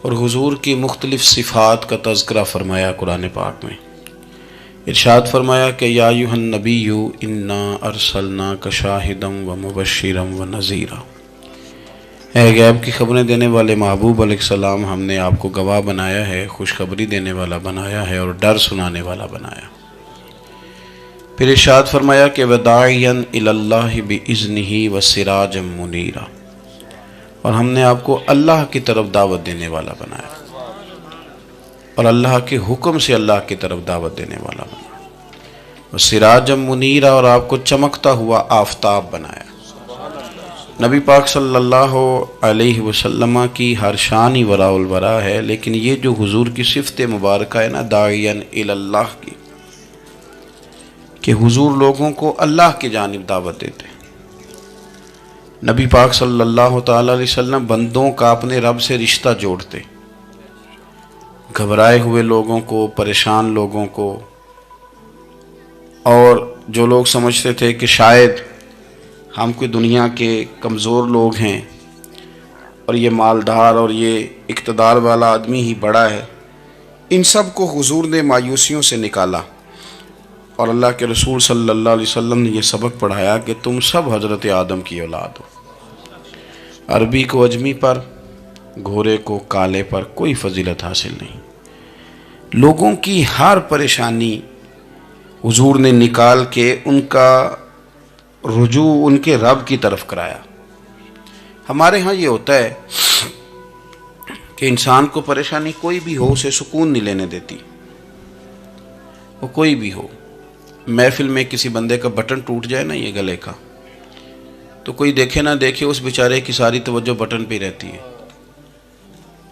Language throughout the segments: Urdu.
اور حضور کی مختلف صفات کا تذکرہ فرمایا قرآن پاک میں۔ ارشاد فرمایا کہ یا ایھا النبی انا ارسلناک شاہدا ومبشرا ونذیرا، اے غیب کی خبریں دینے والے محبوب علیہ السلام، ہم نے آپ کو گواہ بنایا ہے، خوشخبری دینے والا بنایا ہے اور ڈر سنانے والا بنایا۔ پھر ارشاد فرمایا کہ وداعیا الی اللہ باذنہ وسراجا منیرا، اور ہم نے آپ کو اللہ کی طرف دعوت دینے والا بنایا اور اللہ کے حکم سے اللہ کی طرف دعوت دینے والا بنایا، وسراجا منیرا، اور آپ کو چمکتا ہوا آفتاب بنایا۔ نبی پاک صلی اللہ علیہ وسلم کی ہر شان ہی وراء الورا ہے، لیکن یہ جو حضور کی صفت مبارکہ ہے نا داعیا الی اللہ کی، کہ حضور لوگوں کو اللہ کی جانب دعوت دیتے ہیں۔ نبی پاک صلی اللہ تعالی علیہ وسلم بندوں کا اپنے رب سے رشتہ جوڑتے، گھبرائے ہوئے لوگوں کو، پریشان لوگوں کو، اور جو لوگ سمجھتے تھے کہ شاید ہم کوئی دنیا کے کمزور لوگ ہیں اور یہ مالدار اور یہ اقتدار والا آدمی ہی بڑا ہے، ان سب کو حضور نے مایوسیوں سے نکالا، اور اللہ کے رسول صلی اللہ علیہ وسلم نے یہ سبق پڑھایا کہ تم سب حضرت آدم کی اولاد ہو۔ عربی کو اجمی پر، گھوڑے کو کالے پر کوئی فضیلت حاصل نہیں۔ لوگوں کی ہر پریشانی حضور نے نکال کے ان کا رجوع ان کے رب کی طرف کرایا۔ ہمارے ہاں یہ ہوتا ہے کہ انسان کو پریشانی کوئی بھی ہو اسے سکون نہیں لینے دیتی، وہ کوئی بھی ہو۔ محفل میں کسی بندے کا بٹن ٹوٹ جائے نا یہ گلے کا، تو کوئی دیکھے نہ دیکھے اس بیچارے کی ساری توجہ بٹن پہ رہتی ہے،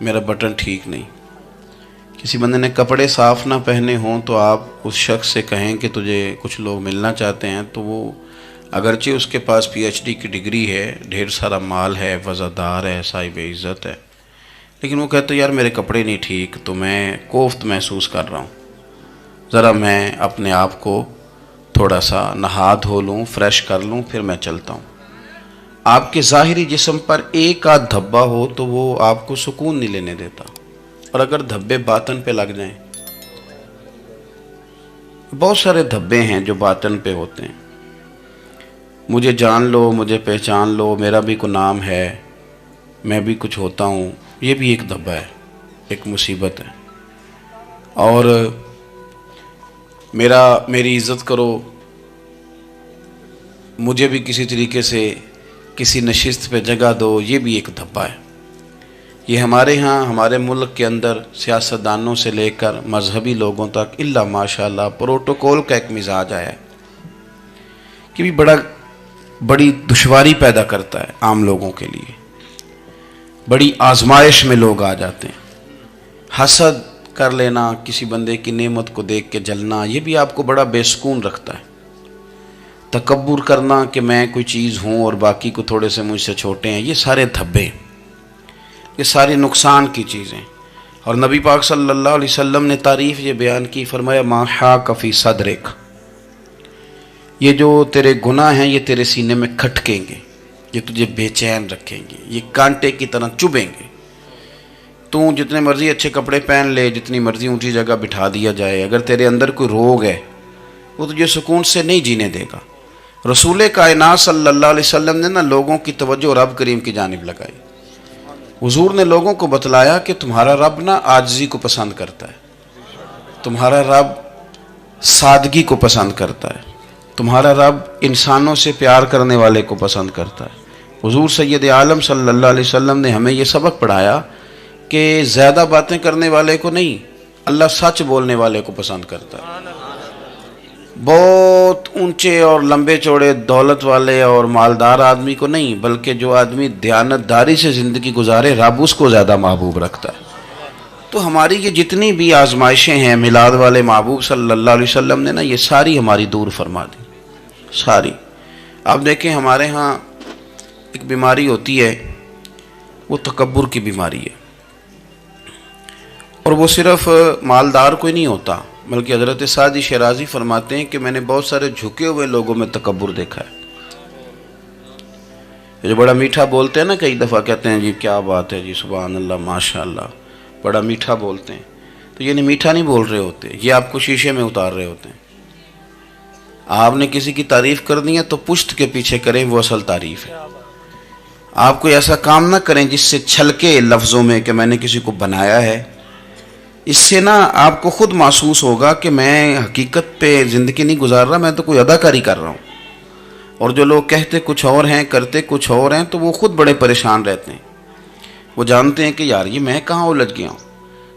میرا بٹن ٹھیک نہیں۔ کسی بندے نے کپڑے صاف نہ پہنے ہوں تو آپ اس شخص سے کہیں کہ تجھے کچھ لوگ ملنا چاہتے ہیں، تو وہ اگرچہ اس کے پاس پی ایچ ڈی کی ڈگری ہے، ڈھیر سارا مال ہے، وزادار ہے، صاحب عزت ہے، لیکن وہ کہتے یار میرے کپڑے نہیں ٹھیک، تو میں کوفت محسوس کر رہا ہوں، ذرا میں اپنے آپ کو تھوڑا سا نہا دھو لوں، فریش کر لوں، پھر میں چلتا ہوں۔ آپ کے ظاہری جسم پر ایک آدھ دھبا ہو تو وہ آپ کو سکون نہیں لینے دیتا، اور اگر دھبے باطن پہ لگ جائیں، بہت سارے دھبے ہیں جو باطن پہ ہوتے ہیں، مجھے جان لو، مجھے پہچان لو، میرا بھی کوئی نام ہے، میں بھی کچھ ہوتا ہوں، یہ بھی ایک دھبا ہے، ایک مصیبت ہے۔ اور میری عزت کرو، مجھے بھی کسی طریقے سے کسی نشست پہ جگہ دو، یہ بھی ایک دھبا ہے۔ یہ ہمارے ہاں، ہمارے ملک کے اندر سیاستدانوں سے لے کر مذہبی لوگوں تک الا ماشاءاللہ پروٹوکول کا ایک مزاج آیا ہے کہ بھی بڑی دشواری پیدا کرتا ہے عام لوگوں کے لیے، بڑی آزمائش میں لوگ آ جاتے ہیں۔ حسد کر لینا، کسی بندے کی نعمت کو دیکھ کے جلنا، یہ بھی آپ کو بڑا بے سکون رکھتا ہے۔ تکبر کرنا کہ میں کوئی چیز ہوں اور باقی کو تھوڑے سے مجھ سے چھوٹے ہیں، یہ سارے دھبے، یہ ساری نقصان کی چیزیں۔ اور نبی پاک صلی اللہ علیہ وسلم نے تعریف یہ بیان کی، فرمایا ما حاک فی صدرک، یہ جو تیرے گناہ ہیں یہ تیرے سینے میں کھٹکیں گے، یہ تجھے بے چین رکھیں گے، یہ کانٹے کی طرح چبھیں گے۔ تو جتنے مرضی اچھے کپڑے پہن لے، جتنی مرضی اونچی جگہ بٹھا دیا جائے، اگر تیرے اندر کوئی روگ ہے وہ تجھے سکون سے نہیں جینے دے گا۔ رسول کائنات صلی اللہ علیہ وسلم نے نا لوگوں کی توجہ رب کریم کی جانب لگائی۔ حضور نے لوگوں کو بتلایا کہ تمہارا رب نا عاجزی کو پسند کرتا ہے، تمہارا رب سادگی کو پسند کرتا ہے، تمہارا رب انسانوں سے پیار کرنے والے کو پسند کرتا ہے۔ حضور سید عالم صلی اللہ علیہ وسلم نے ہمیں یہ سبق پڑھایا کہ زیادہ باتیں کرنے والے کو نہیں، اللہ سچ بولنے والے کو پسند کرتا ہے۔ بہت اونچے اور لمبے چوڑے دولت والے اور مالدار آدمی کو نہیں، بلکہ جو آدمی دیانتداری سے زندگی گزارے رب اس کو زیادہ محبوب رکھتا ہے۔ تو ہماری یہ جتنی بھی آزمائشیں ہیں، میلاد والے محبوب صلی اللہ علیہ وسلم نے نا یہ ساری ہماری دور فرما دی، ساری۔ آپ دیکھیں ہمارے ہاں ایک بیماری ہوتی ہے، وہ تکبر کی بیماری ہے، اور وہ صرف مالدار کوئی نہیں ہوتا، بلکہ حضرت سعدی شیرازی فرماتے ہیں کہ میں نے بہت سارے جھکے ہوئے لوگوں میں تکبر دیکھا ہے۔ جو بڑا میٹھا بولتے ہیں نا، کئی دفعہ کہتے ہیں جی کیا بات ہے جی، سبحان اللہ، ماشاء اللہ، بڑا میٹھا بولتے ہیں، تو یہ نہیں میٹھا نہیں بول رہے ہوتے، یہ آپ کو شیشے میں اتار رہے ہوتے ہیں۔ آپ نے کسی کی تعریف کرنی ہے تو پشت کے پیچھے کریں، وہ اصل تعریف ہے۔ آپ کوئی ایسا کام نہ کریں جس سے چھلکے لفظوں میں کہ میں نے کسی کو بنایا ہے، اس سے نا آپ کو خود محسوس ہوگا کہ میں حقیقت پہ زندگی نہیں گزار رہا، میں تو کوئی اداکاری کر رہا ہوں۔ اور جو لوگ کہتے کچھ اور ہیں کرتے کچھ اور ہیں تو وہ خود بڑے پریشان رہتے ہیں، وہ جانتے ہیں کہ یار یہ میں کہاں الجھ گیا ہوں۔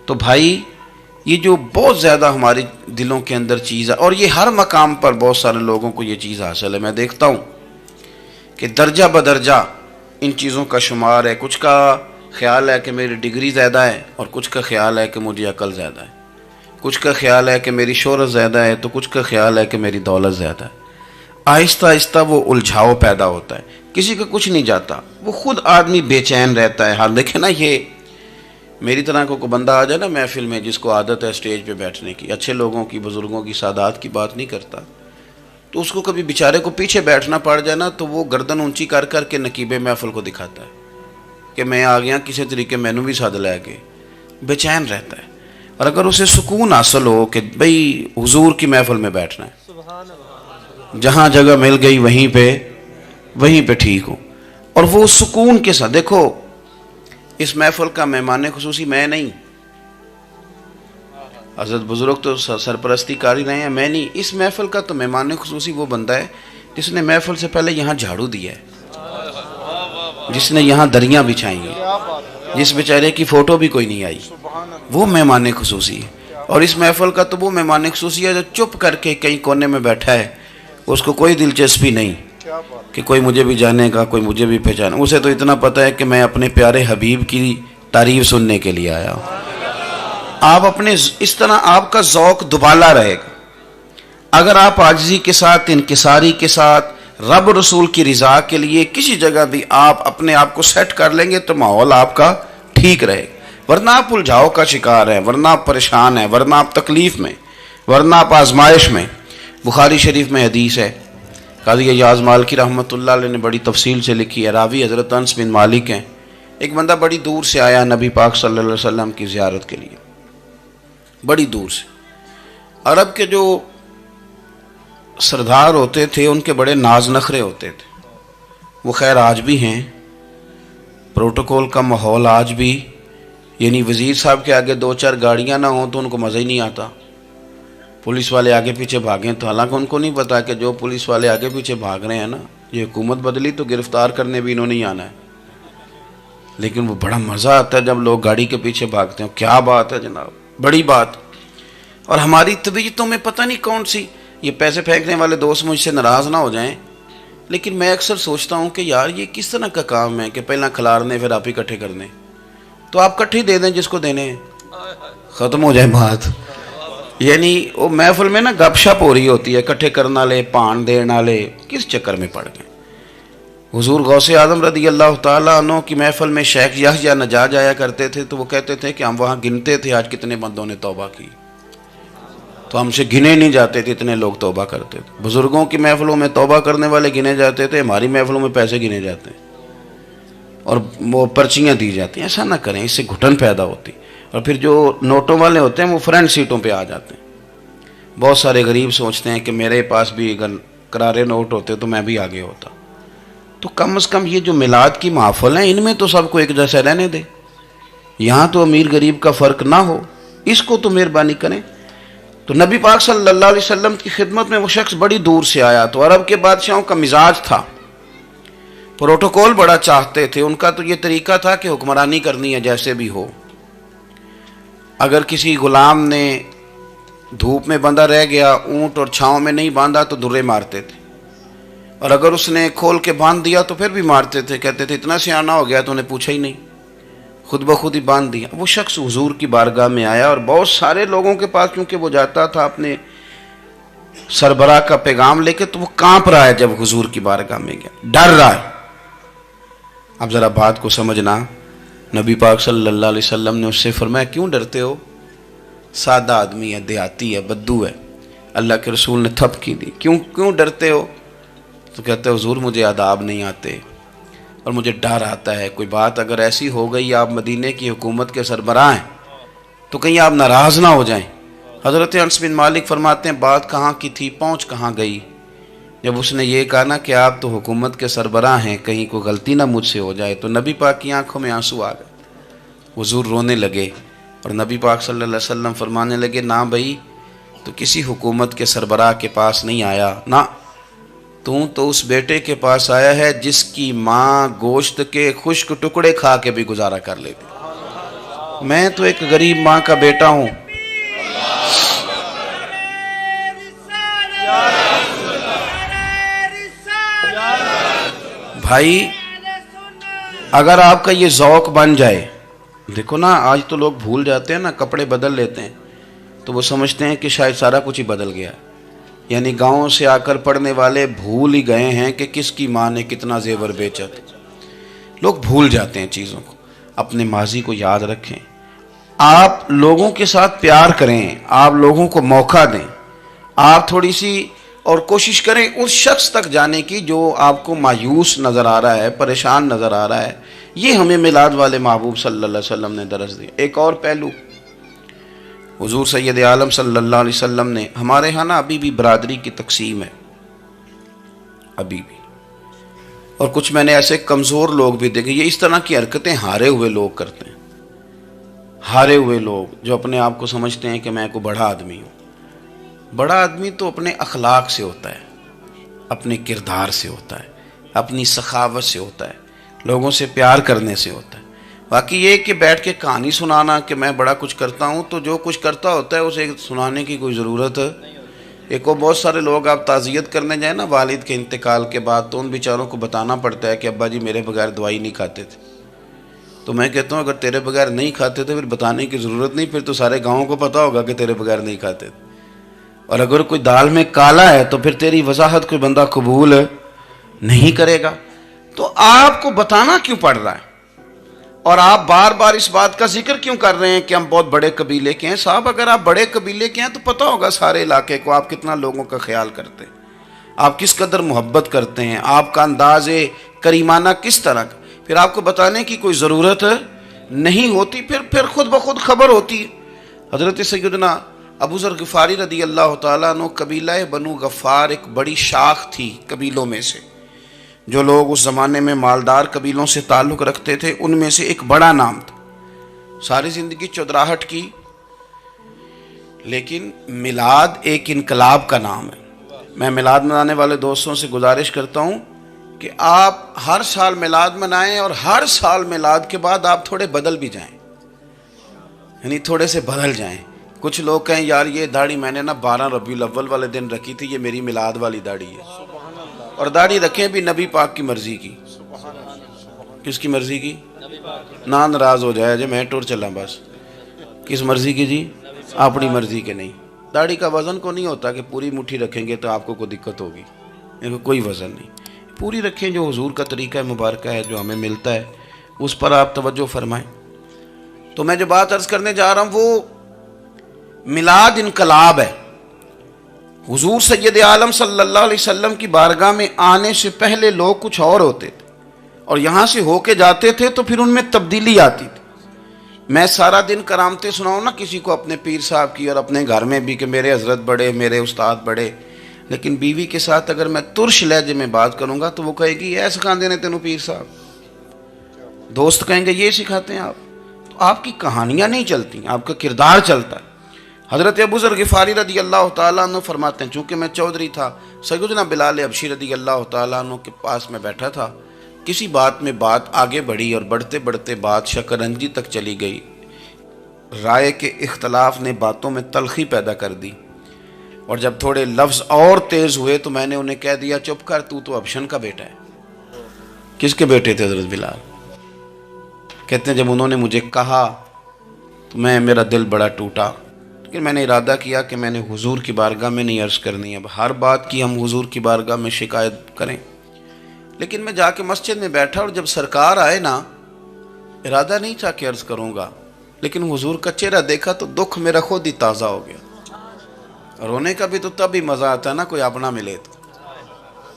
تو بھائی یہ جو بہت زیادہ ہمارے دلوں کے اندر چیز ہے، اور یہ ہر مقام پر بہت سارے لوگوں کو یہ چیز حاصل ہے، میں دیکھتا ہوں کہ درجہ بدرجہ ان چیزوں کا شمار ہے۔ کچھ کا خیال ہے کہ میری ڈگری زیادہ ہے، اور کچھ کا خیال ہے کہ مجھے عقل زیادہ ہے، کچھ کا خیال ہے کہ میری شہرت زیادہ ہے، تو کچھ کا خیال ہے کہ میری دولت زیادہ ہے۔ آہستہ آہستہ وہ الجھاؤ پیدا ہوتا ہے، کسی کا کچھ نہیں جاتا، وہ خود آدمی بے چین رہتا ہے۔ حال دیکھیں نا، یہ میری طرح کو بندہ آ جائے نا محفل میں جس کو عادت ہے اسٹیج پہ بیٹھنے کی، اچھے لوگوں کی، بزرگوں کی، سادات کی بات نہیں کرتا، تو اس کو کبھی بیچارے کو پیچھے بیٹھنا پڑ جائے نا تو وہ گردن اونچی کر کر کے نقیب محفل کو دکھاتا ہے کہ میں آ گیا، کسی طریقے مینوں بھی ساتھ لے کے، بے چین رہتا ہے۔ اور اگر اسے سکون حاصل ہو کہ بھئی حضور کی محفل میں بیٹھنا ہے، جہاں جگہ مل گئی وہیں پہ ٹھیک ہو، اور وہ سکون کے ساتھ، دیکھو اس محفل کا مہمان خصوصی میں نہیں، حضرت بزرگ تو سرپرستی کاری رہے ہیں، میں نہیں، اس محفل کا تو مہمان خصوصی وہ بندہ ہے جس نے محفل سے پہلے یہاں جھاڑو دیا ہے، جس نے یہاں دریاں بچھائی ہیں، جس بیچارے کی فوٹو بھی کوئی نہیں آئی، وہ مہمان خصوصی ہے۔ اور اس محفل کا تو وہ مہمان خصوصی ہے جو چپ کر کے کہیں کونے میں بیٹھا ہے، اس کو کوئی دلچسپی نہیں کہ کوئی مجھے بھی جانے گا، کوئی مجھے بھی پہچانے، اسے تو اتنا پتہ ہے کہ میں اپنے پیارے حبیب کی تعریف سننے کے لیے آیا ہوں۔ آپ اپنے اس طرح آپ کا ذوق دوبالا رہے گا اگر آپ عاجزی کے ساتھ، انکساری کے ساتھ، رب رسول کی رضا کے لیے کسی جگہ بھی آپ اپنے آپ کو سیٹ کر لیں گے تو ماحول آپ کا ٹھیک رہے گا، ورنہ آپ الجھاؤ کا شکار ہیں، ورنہ آپ پریشان ہیں، ورنہ آپ تکلیف میں، ورنہ آپ آزمائش میں۔ بخاری شریف میں حدیث ہے، قاضی ایاز مالکی رحمۃ اللہ علیہ نے بڑی تفصیل سے لکھی ہے، راوی حضرت انس بن مالک ہیں۔ ایک بندہ بڑی دور سے آیا نبی پاک صلی اللہ علیہ وسلم کی زیارت کے لیے، بڑی دور سے۔ عرب کے جو سردار ہوتے تھے ان کے بڑے ناز نخرے ہوتے تھے، وہ خیر آج بھی ہیں، پروٹوکول کا ماحول آج بھی، یعنی وزیر صاحب کے آگے دو چار گاڑیاں نہ ہوں تو ان کو مزہ ہی نہیں آتا، پولیس والے آگے پیچھے بھاگیں تو، حالانکہ ان کو نہیں پتا کہ جو پولیس والے آگے پیچھے بھاگ رہے ہیں نا، یہ حکومت بدلی تو گرفتار کرنے بھی انہوں نے آنا ہے، لیکن وہ بڑا مزہ آتا ہے جب لوگ گاڑی کے پیچھے بھاگتے ہیں، کیا بات ہے جناب، بڑی بات۔ اور ہماری طبیعتوں میں پتہ نہیں کون سی، یہ پیسے پھینکنے والے دوست مجھ سے ناراض نہ ہو جائیں، لیکن میں اکثر سوچتا ہوں کہ یار یہ کس طرح کا کام ہے کہ پہلا کھلارنے پھر آپ اکٹھے کرنے، تو آپ کٹھے دے دیں جس کو دینے ہیں، ختم ہو جائے بات۔ یعنی وہ محفل میں نا گپ شپ ہو رہی ہوتی ہے، اکٹھے کرنا لے، پان دینا لے، کس چکر میں پڑ گئے۔ حضور غوث اعظم رضی اللہ تعالیٰ عنہ کی محفل میں شیخ یحییٰ نجار جایا کرتے تھے تو وہ کہتے تھے کہ ہم وہاں گنتے تھے آج کتنے بندوں نے توبہ کی، تو ہم سے گنے نہیں جاتے تھے، اتنے لوگ توبہ کرتے تھے۔ بزرگوں کی محفلوں میں توبہ کرنے والے گنے جاتے تھے، ہماری محفلوں میں پیسے گنے جاتے ہیں اور وہ پرچیاں دی جاتی ہیں۔ ایسا نہ کریں، اس سے گھٹن پیدا ہوتی، اور پھر جو نوٹوں والے ہوتے ہیں وہ فرنٹ سیٹوں پہ آ جاتے ہیں۔ بہت سارے غریب سوچتے ہیں کہ میرے پاس بھی اگر کرارے نوٹ ہوتے تو میں بھی آگے ہوتا۔ تو کم از کم یہ جو میلاد کی محفل ہیں ان میں تو سب کو ایک جیسا رہنے دے، یہاں تو امیر غریب کا فرق نہ ہو، اس کو تو مہربانی کریں۔ تو نبی پاک صلی اللہ علیہ وسلم کی خدمت میں وہ شخص بڑی دور سے آیا، تو عرب کے بادشاہوں کا مزاج تھا، پروٹوکول بڑا چاہتے تھے، ان کا تو یہ طریقہ تھا کہ حکمرانی کرنی ہے جیسے بھی ہو۔ اگر کسی غلام نے دھوپ میں بندھا رہ گیا، اونٹ اور چھاؤں میں نہیں باندھا تو درے مارتے تھے، اور اگر اس نے کھول کے باندھ دیا تو پھر بھی مارتے تھے، کہتے تھے اتنا سیانا ہو گیا تو انہیں پوچھا ہی نہیں، خود بخود ہی باندھ دیا۔ وہ شخص حضور کی بارگاہ میں آیا اور بہت سارے لوگوں کے پاس کیونکہ وہ جاتا تھا اپنے سربراہ کا پیغام لے کے، تو وہ کانپ رہا ہے جب حضور کی بارگاہ میں گیا، ڈر رہا ہے۔ اب ذرا بات کو سمجھنا، نبی پاک صلی اللہ علیہ وسلم نے اس سے فرمایا کیوں ڈرتے ہو، سادہ آدمی ہے، دیہاتی ہے، بدو ہے۔ اللہ کے رسول نے تھپ کی دی، کیوں ڈرتے ہو؟ تو کہتے ہیں حضور مجھے آداب نہیں آتے اور مجھے ڈر آتا ہے، کوئی بات اگر ایسی ہو گئی، آپ مدینے کی حکومت کے سربراہ ہیں تو کہیں آپ ناراض نہ ہو جائیں۔ حضرت انس بن مالک فرماتے ہیں بات کہاں کی تھی پہنچ کہاں گئی۔ جب اس نے یہ کہا نا کہ آپ تو حکومت کے سربراہ ہیں، کہیں کوئی غلطی نہ مجھ سے ہو جائے، تو نبی پاک کی آنکھوں میں آنسو آ گئے، حضور رونے لگے، اور نبی پاک صلی اللہ علیہ وسلم فرمانے لگے نہ بھائی تو کسی حکومت کے سربراہ کے پاس نہیں آیا، نہ تو اس بیٹے کے پاس آیا ہے جس کی ماں گوشت کے خشک ٹکڑے کھا کے بھی گزارا کر لیتی۔ میں تو ایک غریب ماں کا بیٹا ہوں۔ بھائی اگر آپ کا یہ ذوق بن جائے، دیکھو نا آج تو لوگ بھول جاتے ہیں نا، کپڑے بدل لیتے ہیں تو وہ سمجھتے ہیں کہ شاید سارا کچھ ہی بدل گیا، یعنی گاؤں سے آ کر پڑھنے والے بھول ہی گئے ہیں کہ کس کی ماں نے کتنا زیور بیچا تھا۔ لوگ بھول جاتے ہیں چیزوں کو، اپنے ماضی کو یاد رکھیں، آپ لوگوں کے ساتھ پیار کریں، آپ لوگوں کو موقع دیں، آپ تھوڑی سی اور کوشش کریں اس شخص تک جانے کی جو آپ کو مایوس نظر آ رہا ہے، پریشان نظر آ رہا ہے۔ یہ ہمیں میلاد والے محبوب صلی اللہ علیہ وسلم نے درس دیا۔ ایک اور پہلو، حضور سید عالم صلی اللہ علیہ وسلم نے، ہمارے ہاں نا ابھی بھی برادری کی تقسیم ہے، ابھی بھی، اور کچھ میں نے ایسے کمزور لوگ بھی دیکھے، یہ اس طرح کی حرکتیں ہارے ہوئے لوگ کرتے ہیں، ہارے ہوئے لوگ جو اپنے آپ کو سمجھتے ہیں کہ میں کوئی بڑا آدمی ہوں۔ بڑا آدمی تو اپنے اخلاق سے ہوتا ہے، اپنے کردار سے ہوتا ہے، اپنی سخاوت سے ہوتا ہے، لوگوں سے پیار کرنے سے ہوتا ہے۔ باقی یہ کہ بیٹھ کے کہانی سنانا کہ میں بڑا کچھ کرتا ہوں، تو جو کچھ کرتا ہوتا ہے اسے سنانے کی کوئی ضرورت ہے۔ ایک اور بہت سارے لوگ آپ تعزیت کرنے جائیں نا والد کے انتقال کے بعد، تو ان بیچاروں کو بتانا پڑتا ہے کہ ابا جی میرے بغیر دوائی نہیں کھاتے تھے۔ تو میں کہتا ہوں اگر تیرے بغیر نہیں کھاتے تھے پھر بتانے کی ضرورت نہیں، پھر تو سارے گاؤں کو پتا ہوگا کہ تیرے بغیر نہیں کھاتے تھے۔ اور اگر کوئی دال میں کالا ہے تو پھر تیری وضاحت کوئی بندہ قبول نہیں کرے گا۔ تو آپ کو بتانا کیوں پڑ رہا ہے، اور آپ بار بار اس بات کا ذکر کیوں کر رہے ہیں کہ ہم بہت بڑے قبیلے کے ہیں؟ صاحب اگر آپ بڑے قبیلے کے ہیں تو پتہ ہوگا سارے علاقے کو آپ کتنا لوگوں کا خیال کرتے ہیں، آپ کس قدر محبت کرتے ہیں، آپ کا انداز کریمانہ کس طرح کا، پھر آپ کو بتانے کی کوئی ضرورت نہیں ہوتی، پھر خود بخود خبر ہوتی ہے۔ حضرت سیدنا ابو ذر غفاری رضی اللہ تعالیٰ عنہ، قبیلہ بنو غفار ایک بڑی شاخ تھی قبیلوں میں سے، جو لوگ اس زمانے میں مالدار قبیلوں سے تعلق رکھتے تھے ان میں سے ایک بڑا نام تھا۔ ساری زندگی چودراہٹ کی، لیکن میلاد ایک انقلاب کا نام ہے۔ میں میلاد منانے والے دوستوں سے گزارش کرتا ہوں کہ آپ ہر سال میلاد منائیں، اور ہر سال میلاد کے بعد آپ تھوڑے بدل بھی جائیں، یعنی تھوڑے سے بدل جائیں۔ کچھ لوگ کہیں یار یہ داڑھی میں نے نا 12 ربیع الاول والے دن رکھی تھی، یہ میری میلاد والی داڑھی ہے، اور داڑھی رکھیں بھی نبی پاک کی مرضی کی۔ کس کی مرضی کی؟ نہ ناراض ہو جائے جی میں ٹور چلا، بس کس مرضی کی جی؟ اپنی مرضی کے نہیں۔ داڑھی کا وزن کو نہیں ہوتا کہ پوری مٹھی رکھیں گے تو آپ کو کوئی دقت ہوگی، کوئی وزن نہیں، پوری رکھیں، جو حضور کا طریقہ مبارکہ ہے جو ہمیں ملتا ہے اس پر آپ توجہ فرمائیں۔ تو میں جو بات عرض کرنے جا رہا ہوں وہ میلاد انقلاب ہے۔ حضور سید عالم صلی اللہ علیہ وسلم کی بارگاہ میں آنے سے پہلے لوگ کچھ اور ہوتے تھے، اور یہاں سے ہو کے جاتے تھے تو پھر ان میں تبدیلی آتی تھی۔ میں سارا دن کرامتیں سناؤں نا کسی کو اپنے پیر صاحب کی، اور اپنے گھر میں بھی کہ میرے حضرت بڑے، میرے استاد بڑے، لیکن بیوی کے ساتھ اگر میں ترش لہجے میں بات کروں گا تو وہ کہے گی یہ سکھاندے نے تینوں پیر صاحب، دوست کہیں گے یہ سکھاتے ہیں آپ۔ تو آپ کی کہانیاں نہیں چلتی، آپ کا کردار چلتا ہے۔ حضرت ابو ذر غفاری رضی اللہ تعالیٰ عنہ فرماتے ہیں چونکہ میں چودھری تھا، سیدنا بلال حبشی رضی اللہ تعالیٰ عنہ کے پاس میں بیٹھا تھا، کسی بات میں بات آگے بڑھی اور بڑھتے بڑھتے بات شکرنجی تک چلی گئی، رائے کے اختلاف نے باتوں میں تلخی پیدا کر دی، اور جب تھوڑے لفظ اور تیز ہوئے تو میں نے انہیں کہہ دیا چپ کر، تو حبشن کا بیٹا ہے۔ کس کے بیٹے تھے؟ حضرت بلال۔ کہتے ہیں جب انہوں نے مجھے کہا تو میرا دل بڑا ٹوٹا، لیکن میں نے ارادہ کیا کہ میں نے حضور کی بارگاہ میں نہیں عرض کرنی، اب ہر بات کی ہم حضور کی بارگاہ میں شکایت کریں۔ لیکن میں جا کے مسجد میں بیٹھا، اور جب سرکار آئے نا، ارادہ نہیں تھا کہ عرض کروں گا، لیکن حضور کا چہرہ دیکھا تو دکھ میرا خود ہی تازہ ہو گیا۔ رونے کا بھی تو تب ہی مزہ آتا ہے نا کوئی اپنا ملے تو۔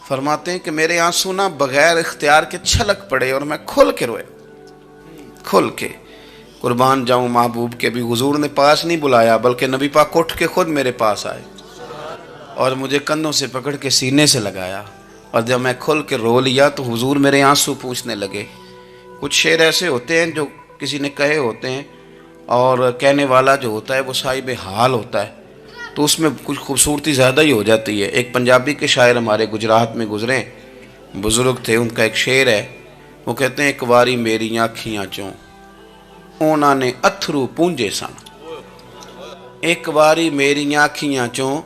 فرماتے ہیں کہ میرے آنسو نا بغیر اختیار کے چھلک پڑے، اور میں کھل کے روئے، کھل کے۔ قربان جاؤں محبوب کے بھی حضور نے پاس نہیں بلایا بلکہ نبی پاک اٹھ کے خود میرے پاس آئے اور مجھے کندھوں سے پکڑ کے سینے سے لگایا، اور جب میں کھل کے رو لیا تو حضور میرے آنسو پوچھنے لگے۔ کچھ شعر ایسے ہوتے ہیں جو کسی نے کہے ہوتے ہیں اور کہنے والا جو ہوتا ہے وہ صاحب حال ہوتا ہے، تو اس میں کچھ خوبصورتی زیادہ ہی ہو جاتی ہے۔ ایک پنجابی کے شاعر ہمارے گجرات میں گزرے، بزرگ تھے، ان کا ایک شعر ہے، وہ کہتے ہیں ایک واری میری آنکھیاں چوں اونا نے اتھرو پونجے سن، ایک واری میری آنکھیاں چوں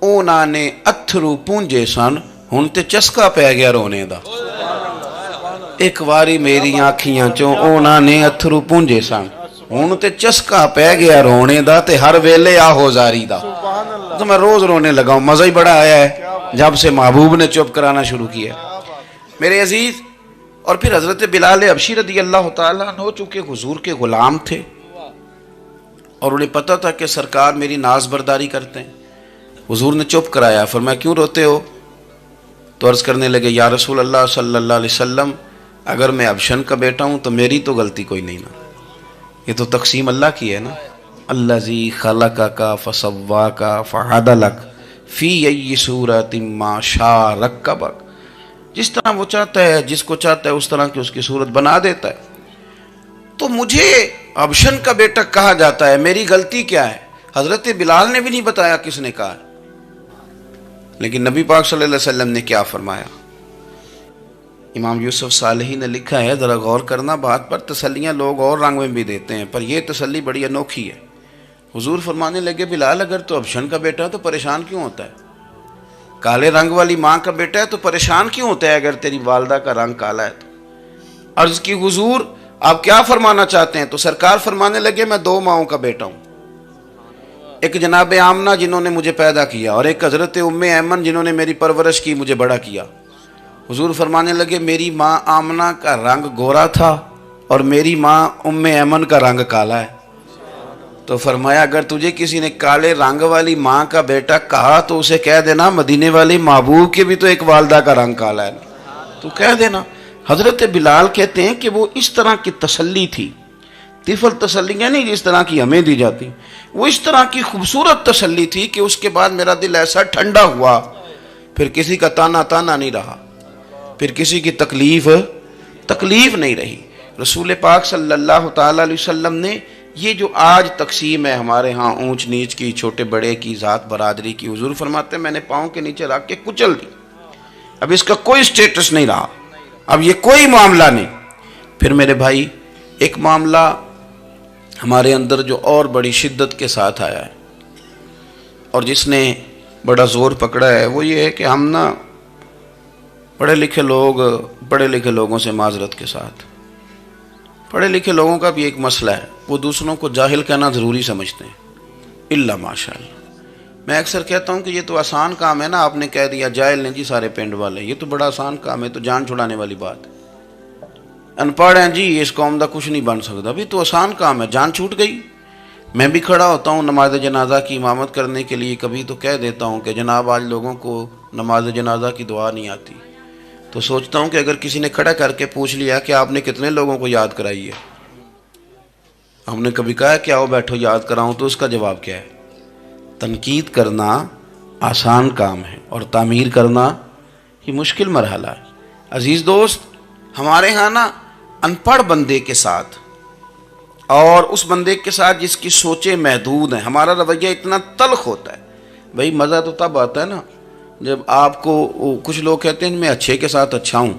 اونا نے اتھرو پونجے سن، ہن تے چسکا پہ گیا رونے دا۔ ایک واری میری آنکھیاں چوں اونا نے اتھرو پونجے سن، ہن تے چسکا پہ گیا رونے دا، تے ہر ویلے آہو زاری دا۔ تو میں روز رونے لگا ہوں، مزہ ہی بڑا آیا ہے جب سے محبوب نے چپ کرانا شروع کیا میرے عزیز۔ اور پھر حضرت بلال حبشی رضی اللہ تعالیٰ عنہ چونکہ حضور کے غلام تھے اور انہیں پتہ تھا کہ سرکار میری ناز برداری کرتے ہیں، حضور نے چپ کرایا، فرمایا کیوں روتے ہو؟ تو عرض کرنے لگے یا رسول اللہ صلی اللہ علیہ وسلم، اگر میں حبشن کا بیٹا ہوں تو میری تو غلطی کوئی نہیں نا، یہ تو تقسیم اللہ کی ہے نا۔ الذی خلقک فسواک فعدلک فی ای صورت ما شاء رکبک، جس طرح وہ چاہتا ہے، جس کو چاہتا ہے اس طرح کی اس کی صورت بنا دیتا ہے۔ تو مجھے حبشن کا بیٹا کہا جاتا ہے، میری غلطی کیا ہے؟ حضرت بلال نے بھی نہیں بتایا کس نے کہا، لیکن نبی پاک صلی اللہ علیہ وسلم نے کیا فرمایا؟ امام یوسف صالحی نے لکھا ہے، ذرا غور کرنا بات پر، تسلیاں لوگ اور رنگ میں بھی دیتے ہیں پر یہ تسلی بڑی انوکھی ہے۔ حضور فرمانے لگے بلال اگر تو حبشن کا بیٹا ہے تو پریشان کیوں ہوتا ہے؟ کالے رنگ والی ماں کا بیٹا ہے تو پریشان کیوں ہوتا ہے اگر تیری والدہ کا رنگ کالا ہے تو؟ عرض کی حضور آپ کیا فرمانا چاہتے ہیں؟ تو سرکار فرمانے لگے میں دو ماؤں کا بیٹا ہوں، ایک جناب آمنہ جنہوں نے مجھے پیدا کیا اور ایک حضرت ام ایمن جنہوں نے میری پرورش کی، مجھے بڑا کیا۔ حضور فرمانے لگے میری ماں آمنہ کا رنگ گورا تھا اور میری ماں ام ایمن کا رنگ کالا ہے۔ تو فرمایا اگر تجھے کسی نے کالے رنگ والی ماں کا بیٹا کہا تو اسے کہہ دینا مدینے والی محبوب کے بھی تو ایک والدہ کا رنگ کالا ہے، تو کہہ دینا۔ حضرت بلال کہتے ہیں کہ وہ اس طرح کی تسلی تھی، طفل تسلیاں نہیں جس طرح کی ہمیں دی جاتی، وہ اس طرح کی خوبصورت تسلی تھی کہ اس کے بعد میرا دل ایسا ٹھنڈا ہوا، پھر کسی کا تانا تانا نہیں رہا، پھر کسی کی تکلیف نہیں رہی۔ رسول پاک صلی اللہ تعالیٰ علیہ وسلم نے یہ جو آج تقسیم ہے ہمارے ہاں اونچ نیچ کی، چھوٹے بڑے کی، ذات برادری کی، حضور فرماتے ہیں میں نے پاؤں کے نیچے رکھ کے کچل دی، اب اس کا کوئی سٹیٹس نہیں رہا، اب یہ کوئی معاملہ نہیں۔ پھر میرے بھائی ایک معاملہ ہمارے اندر جو اور بڑی شدت کے ساتھ آیا ہے اور جس نے بڑا زور پکڑا ہے وہ یہ ہے کہ ہم نا پڑھے لکھے لوگوں سے معذرت کے ساتھ، پڑھے لکھے لوگوں کا بھی ایک مسئلہ ہے، وہ دوسروں کو جاہل کہنا ضروری سمجھتے ہیں، الا ماشاء اللہ۔ میں اکثر کہتا ہوں کہ یہ تو آسان کام ہے نا، آپ نے کہہ دیا جاہل نہیں جی سارے پنڈ والے، یہ تو بڑا آسان کام ہے، تو جان چھڑانے والی بات ہے۔ ان پڑھ ہیں جی اس قوم دا کچھ نہیں بن سکتا، بھی تو آسان کام ہے، جان چھوٹ گئی۔ میں بھی کھڑا ہوتا ہوں نماز جنازہ کی امامت کرنے کے لیے، کبھی تو کہہ دیتا ہوں کہ جناب آج لوگوں کو نماز جنازہ کی دعا نہیں آتی، تو سوچتا ہوں کہ اگر کسی نے کھڑا کر کے پوچھ لیا کہ آپ نے کتنے لوگوں کو یاد کرائی ہے، ہم نے کبھی کہا کہ آؤ بیٹھو یاد کراؤں، تو اس کا جواب کیا ہے؟ تنقید کرنا آسان کام ہے اور تعمیر کرنا یہ مشکل مرحلہ ہے۔ عزیز دوست، ہمارے ہاں نا ان پڑھ بندے کے ساتھ اور اس بندے کے ساتھ جس کی سوچیں محدود ہیں، ہمارا رویہ اتنا تلخ ہوتا ہے۔ بھئی مزہ تو تب آتا ہے نا جب آپ کو کچھ لوگ کہتے ہیں میں اچھے کے ساتھ اچھا ہوں،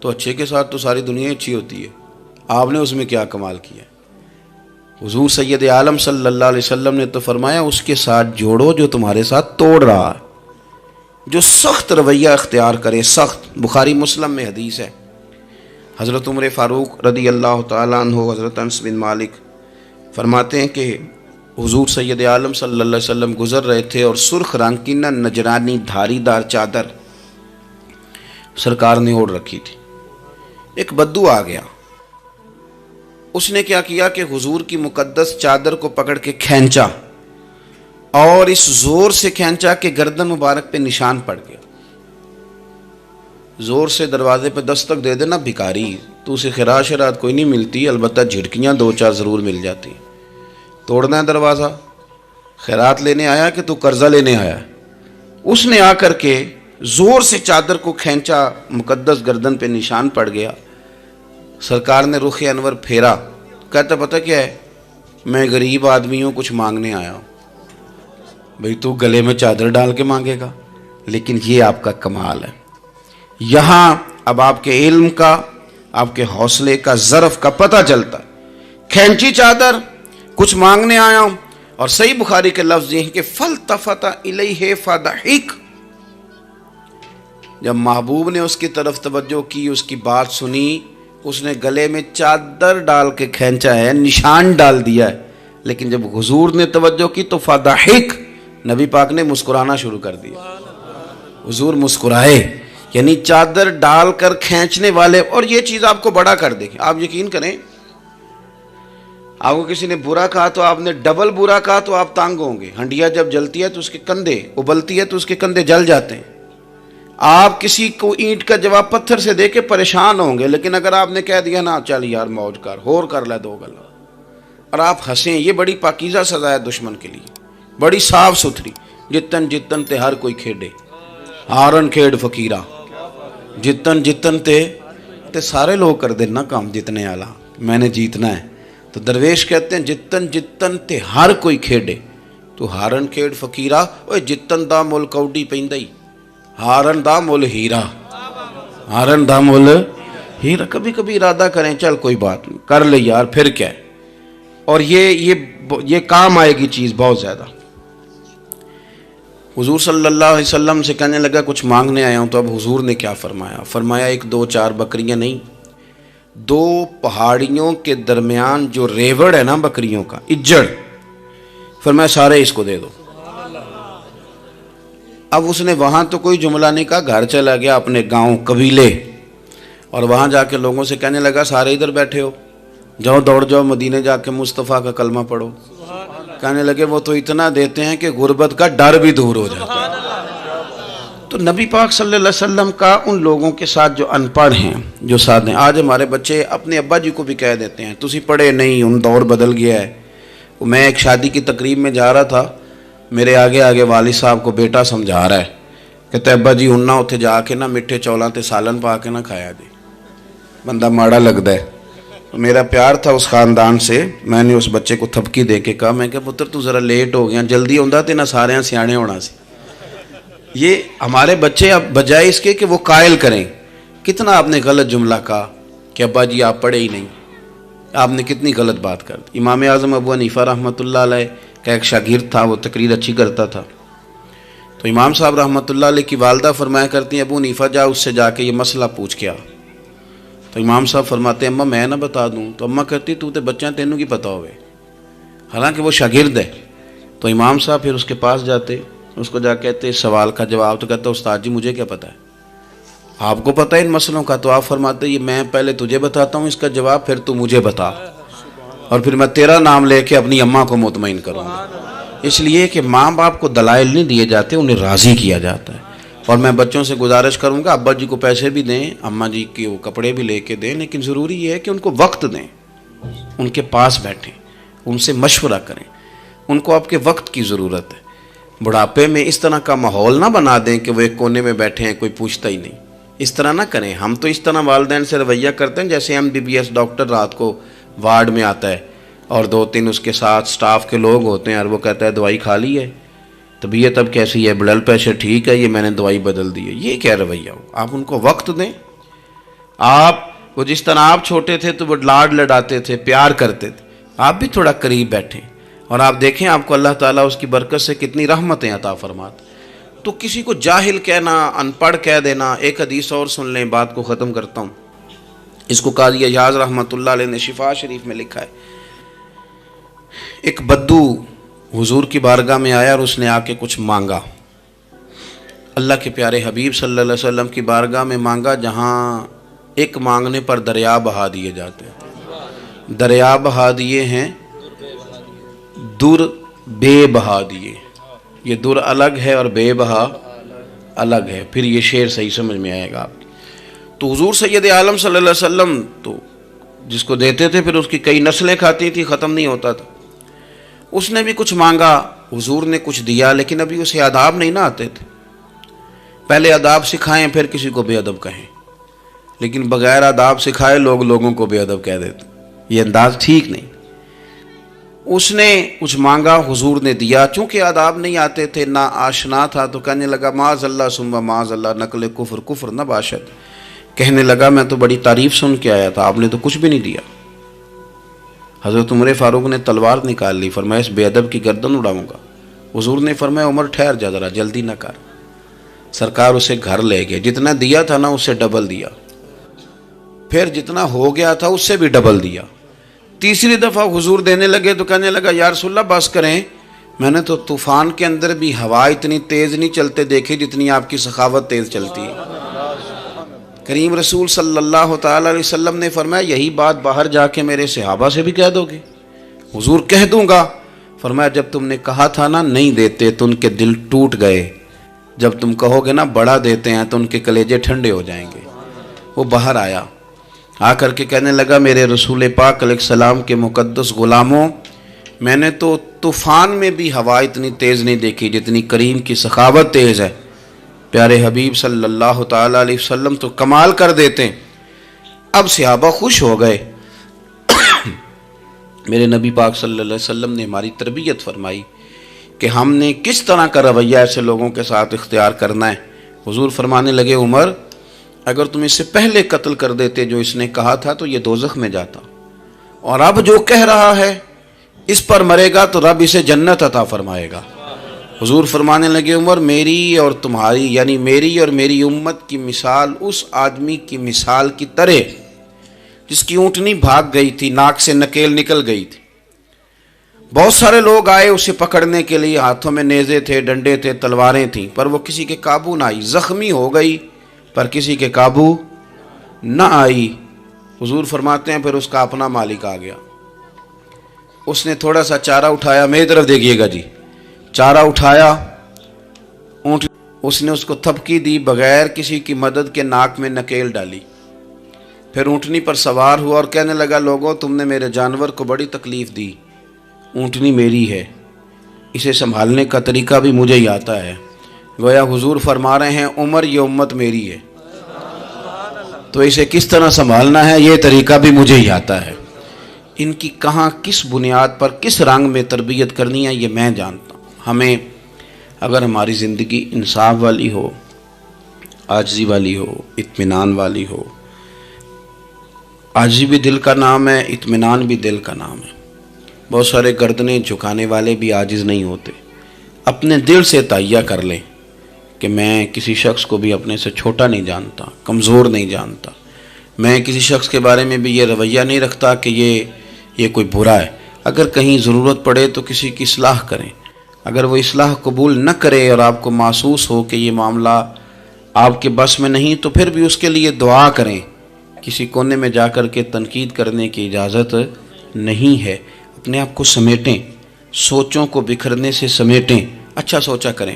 تو اچھے کے ساتھ تو ساری دنیا اچھی ہوتی ہے، آپ نے اس میں کیا کمال کیا؟ حضور سید عالم صلی اللہ علیہ وسلم نے تو فرمایا اس کے ساتھ جوڑو جو تمہارے ساتھ توڑ رہا ہے، جو سخت رویہ اختیار کرے، سخت۔ بخاری مسلم میں حدیث ہے، حضرت عمر فاروق رضی اللہ تعالیٰ عنہ، حضرت انس بن مالک فرماتے ہیں کہ حضور سید عالم صلی اللہ علیہ وسلم گزر رہے تھے اور سرخ رنگ کی نہ نجرانی دھاری دار چادر سرکار نے اوڑھ رکھی تھی۔ ایک بدو آ گیا، اس نے کیا کیا کہ حضور کی مقدس چادر کو پکڑ کے کھینچا اور اس زور سے کھینچا کہ گردن مبارک پہ نشان پڑ گیا۔ زور سے دروازے پہ دستک دے دینا بھکاری، تو اسے خیرات شرات کوئی نہیں ملتی، البتہ جھٹکیاں دو چار ضرور مل جاتی۔ توڑنا ہے دروازہ، خیرات لینے آیا کہ تو قرضہ لینے آیا؟ اس نے آ کر کے زور سے چادر کو کھینچا، مقدس گردن پہ نشان پڑ گیا۔ سرکار نے رخ انور پھیرا، کہتا پتہ کیا ہے، میں غریب آدمی ہوں، کچھ مانگنے آیا ہوں۔ بھئی تو گلے میں چادر ڈال کے مانگے گا؟ لیکن یہ آپ کا کمال ہے۔ یہاں اب آپ کے علم کا، آپ کے حوصلے کا، ظرف کا پتہ چلتا۔ کھینچی چادر، کچھ مانگنے آیا ہوں، اور صحیح بخاری کے لفظ یہ ہیں کہ فَالْتَفَتَ إِلَيْهِ فَضَحِكَ۔ جب محبوب نے اس کی طرف توجہ کی، اس کی بات سنی، اس نے گلے میں چادر ڈال کے کھینچا ہے، نشان ڈال دیا ہے، لیکن جب حضور نے توجہ کی تو فَضَحِكَ، نبی پاک نے مسکرانا شروع کر دیا۔ حضور مسکرائے، یعنی چادر ڈال کر کھینچنے والے۔ اور یہ چیز آپ کو بڑا کر دے گی، آپ یقین کریں، آپ کو کسی نے برا کہا تو آپ نے ڈبل برا کہا تو آپ تانگ ہوں گے۔ ہنڈیا جب جلتی ہے تو اس کے کندھے، ابلتی ہے تو اس کے کندھے جل جاتے ہیں۔ آپ کسی کو اینٹ کا جواب پتھر سے دے کے پریشان ہوں گے، لیکن اگر آپ نے کہہ دیا نا چل یار موج کر، ہور کر لے دو گلا، اور آپ ہنسیں، یہ بڑی پاکیزہ سزا ہے دشمن کے لیے، بڑی صاف ستھری۔ جتن جتن تے ہر کوئی کھیڑے، ہارن کھیڑ فقیرہ، جتن جتن تے سارے لوگ کر دینا کام جتنے آلہ، میں نے جیتنا ہے۔ تو درویش کہتے ہیں جتن جتن تے ہر کوئی کھیڑے، تو ہارن کھیڑ فقیرہ، اوے جتن دا مل کوڈی پیندائی، ہارن دا مل ہیرا، ہارن دا مل ہیرا۔ کبھی کبھی ارادہ کریں چل کوئی بات نہیں، کر لے یار، پھر کیا ہے۔ اور یہ کام آئے گی چیز بہت زیادہ۔ حضور صلی اللہ علیہ وسلم سے کہنے لگا کچھ مانگنے آیا ہوں، تو اب حضور نے کیا فرمایا؟ فرمایا ایک دو چار بکریاں نہیں، دو پہاڑیوں کے درمیان جو ریوڑ ہے نا بکریوں کا، اجڑ، فرمایا سارے اس کو دے دو۔ اب اس نے وہاں تو کوئی جملہ نہیں کہا، گھر چلا گیا اپنے گاؤں قبیلے، اور وہاں جا کے لوگوں سے کہنے لگا سارے ادھر بیٹھے ہو، جاؤ دوڑ جاؤ مدینے جا کے مصطفیٰ کا کلمہ پڑھو۔ کہنے لگے وہ تو اتنا دیتے ہیں کہ غربت کا ڈر بھی دور ہو جاتا ہے۔ تو نبی پاک صلی اللہ علیہ وسلم کا ان لوگوں کے ساتھ جو ان پڑھ ہیں، جو ساتھ ہیں، آج ہمارے بچے اپنے ابا جی کو بھی کہہ دیتے ہیں تسی پڑھے نہیں، ان دور بدل گیا ہے۔ میں ایک شادی کی تقریب میں جا رہا تھا، میرے آگے آگے والد صاحب کو بیٹا سمجھا رہا ہے، کہتے ابا جی ہن نہ اتھے جا کے نہ میٹھے چولاں تے سالن پا کے نہ کھایا جی، بندہ ماڑا لگتا ہے۔ میرا پیار تھا اس خاندان سے، میں نے اس بچے کو تھپکی دے کے کہا، میں کہ پتر تو ذرا لیٹ ہو گیا، جلدی ہوندا تے نہ سارے سیانے ہونا سی۔ یہ ہمارے بچے اب بجائے اس کے کہ وہ قائل کریں، کتنا آپ نے غلط جملہ کہا کہ ابا جی آپ پڑھے ہی نہیں، آپ نے کتنی غلط بات کر دی۔ امام اعظم ابو حنیفہ رحمۃ اللہ علیہ کا ایک شاگرد تھا، وہ تقریر اچھی کرتا تھا، تو امام صاحب رحمۃ اللہ علیہ کی والدہ فرمایا کرتی ہیں ابو حنیفہ جا اس سے جا کے یہ مسئلہ پوچھ کے آ۔ تو امام صاحب فرماتے ہیں اماں میں نہ بتا دوں، تو اماں کہتی تو تے بچہ تینوں کی پتہ ہوئے، حالانکہ وہ شاگرد ہے۔ تو امام صاحب پھر اس کے پاس جاتے، اس کو جا کہتے اس سوال کا جواب، تو کہتا استاد جی مجھے کیا پتہ ہے، آپ کو پتہ ہے ان مسئلوں کا؟ تو آپ فرماتے یہ میں پہلے تجھے بتاتا ہوں اس کا جواب، پھر تو مجھے بتا، اور پھر میں تیرا نام لے کے اپنی اماں کو مطمئن کروں گا۔ اس لیے کہ ماں باپ کو دلائل نہیں دیے جاتے، انہیں راضی کیا جاتا ہے۔ اور میں بچوں سے گزارش کروں گا ابا جی کو پیسے بھی دیں، اماں جی کے وہ کپڑے بھی لے کے دیں، لیکن ضروری یہ ہے کہ ان کو وقت دیں، ان کے پاس بیٹھیں، ان سے مشورہ کریں، ان کو آپ کے وقت کی ضرورت ہے۔ بڑھاپے میں اس طرح کا ماحول نہ بنا دیں کہ وہ ایک کونے میں بیٹھے ہیں، کوئی پوچھتا ہی نہیں، اس طرح نہ کریں۔ ہم تو اس طرح والدین سے رویہ کرتے ہیں جیسے MBBS ڈاکٹر رات کو وارڈ میں آتا ہے اور دو تین اس کے ساتھ سٹاف کے لوگ ہوتے ہیں، اور وہ کہتا ہے دوائی کھا لی ہے، طبیعت اب کیسی ہے، بلڈ پریشر ٹھیک ہے، یہ میں نے دوائی بدل دی ہے۔ یہ کیا رویہ ہو؟ آپ ان کو وقت دیں۔ وہ جس طرح آپ چھوٹے تھے تو وہ لاڈ لڑاتے تھے، پیار کرتے تھے، آپ بھی تھوڑا قریب بیٹھیں، اور آپ دیکھیں آپ کو اللہ تعالیٰ اس کی برکت سے کتنی رحمتیں عطا فرماتے۔ تو کسی کو جاہل کہنا، ان پڑھ کہہ دینا۔ ایک حدیث اور سن لیں، بات کو ختم کرتا ہوں۔ اس کو قاضی ایاز رحمۃ اللہ علیہ نے شفا شریف میں لکھا ہے، ایک بدو حضور کی بارگاہ میں آیا اور اس نے آ کے کچھ مانگا، اللہ کے پیارے حبیب صلی اللہ علیہ وسلم کی بارگاہ میں مانگا، جہاں ایک مانگنے پر دریا بہا دیے جاتے ہیں۔ دریا بہا دیے ہیں، در بے بہا دیے، یہ در الگ ہے اور بے بہا الگ ہے، پھر یہ شعر صحیح سمجھ میں آئے گا آپ کی۔ تو حضور سید عالم صلی اللہ علیہ وسلم تو جس کو دیتے تھے پھر اس کی کئی نسلیں کھاتی تھی، ختم نہیں ہوتا تھا. اس نے بھی کچھ مانگا، حضور نے کچھ دیا، لیکن ابھی اسے آداب نہیں نہ آتے تھے. پہلے آداب سکھائیں پھر کسی کو بے ادب کہیں، لیکن بغیر آداب سکھائے لوگ لوگوں کو بے ادب کہہ دیتے. یہ انداز ٹھیک نہیں. اس نے کچھ مانگا، حضور نے دیا. چونکہ آداب نہیں آتے تھے، نہ آشنا تھا، تو کہنے لگا معاذ اللہ ثم معاذ اللہ، نقل کفر کفر نہ باشد. کہنے لگا میں تو بڑی تعریف سن کے آیا تھا، آپ نے تو کچھ بھی نہیں دیا. حضرت عمر فاروق نے تلوار نکال لی، فرمایا اس بے ادب کی گردن اڑاؤں گا. حضور نے فرمایا عمر ٹھہر جا ذرا، جلدی نہ کر. سرکار اسے گھر لے گئے. جتنا دیا تھا نا اس سے ڈبل دیا، پھر جتنا ہو گیا تھا اس سے بھی ڈبل دیا. تیسری دفعہ حضور دینے لگے تو کہنے لگا یا رسول اللہ بس کریں، میں نے تو طوفان کے اندر بھی ہوا اتنی تیز نہیں چلتے دیکھی جتنی آپ کی سخاوت تیز چلتی ہے. کریم رسول صلی اللہ تعالی علیہ وسلم نے فرمایا یہی بات باہر جا کے میرے صحابہ سے بھی کہہ دو گے؟ حضور کہہ دوں گا. فرمایا جب تم نے کہا تھا نا نہیں دیتے تو ان کے دل ٹوٹ گئے، جب تم کہو گے نا بڑا دیتے ہیں تو ان کے کلیجے ٹھنڈے ہو جائیں گے. وہ باہر آیا، آ کر کے کہنے لگا میرے رسول پاک علیہ السلام کے مقدس غلاموں، میں نے تو طوفان میں بھی ہوا اتنی تیز نہیں دیکھی جتنی کریم کی سخاوت تیز ہے. پیارے حبیب صلی اللہ تعالیٰ علیہ وسلم تو کمال کر دیتے ہیں. اب صحابہ خوش ہو گئے. میرے نبی پاک صلی اللہ علیہ وسلم نے ہماری تربیت فرمائی کہ ہم نے کس طرح کا رویہ ایسے لوگوں کے ساتھ اختیار کرنا ہے. حضور فرمانے لگے عمر اگر تم اس سے پہلے قتل کر دیتے جو اس نے کہا تھا تو یہ دوزخ میں جاتا، اور اب جو کہہ رہا ہے اس پر مرے گا تو رب اسے جنت عطا فرمائے گا. حضور فرمانے لگے عمر میری اور تمہاری یعنی میری اور میری امت کی مثال اس آدمی کی مثال کی طرح جس کی اونٹنی بھاگ گئی تھی، ناک سے نکیل نکل گئی تھی. بہت سارے لوگ آئے اسے پکڑنے کے لیے، ہاتھوں میں نیزے تھے، ڈنڈے تھے، تلواریں تھیں، پر وہ کسی کے قابو نہ آئی. زخمی ہو گئی پر کسی کے قابو نہ آئی. حضور فرماتے ہیں پھر اس کا اپنا مالک آ گیا. اس نے تھوڑا سا چارہ اٹھایا، میری طرف دیکھیے گا جی، چارہ اٹھایا، اونٹ اس نے اس کو تھپکی دی، بغیر کسی کی مدد کے ناک میں نکیل ڈالی. پھر اونٹنی پر سوار ہوا اور کہنے لگا لوگوں تم نے میرے جانور کو بڑی تکلیف دی، اونٹنی میری ہے، اسے سنبھالنے کا طریقہ بھی مجھے ہی آتا ہے. گویا حضور فرما رہے ہیں عمر یہ امت میری ہے تو اسے کس طرح سنبھالنا ہے یہ طریقہ بھی مجھے ہی آتا ہے. ان کی کہاں کس بنیاد پر کس رنگ میں تربیت کرنی ہے یہ میں جانتا ہوں. ہمیں اگر ہماری زندگی انصاف والی ہو، عاجزی والی ہو، اطمینان والی ہو، عاجزی بھی دل کا نام ہے، اطمینان بھی دل کا نام ہے. بہت سارے گردنیں جھکانے والے بھی عاجز نہیں ہوتے. اپنے دل سے تہیہ کر لیں کہ میں کسی شخص کو بھی اپنے سے چھوٹا نہیں جانتا، کمزور نہیں جانتا. میں کسی شخص کے بارے میں بھی یہ رویہ نہیں رکھتا کہ یہ کوئی برا ہے. اگر کہیں ضرورت پڑے تو کسی کی اصلاح کریں. اگر وہ اصلاح قبول نہ کرے اور آپ کو محسوس ہو کہ یہ معاملہ آپ کے بس میں نہیں تو پھر بھی اس کے لیے دعا کریں. کسی کونے میں جا کر کے تنقید کرنے کی اجازت نہیں ہے. اپنے آپ کو سمیٹیں، سوچوں کو بکھرنے سے سمیٹیں، اچھا سوچا کریں.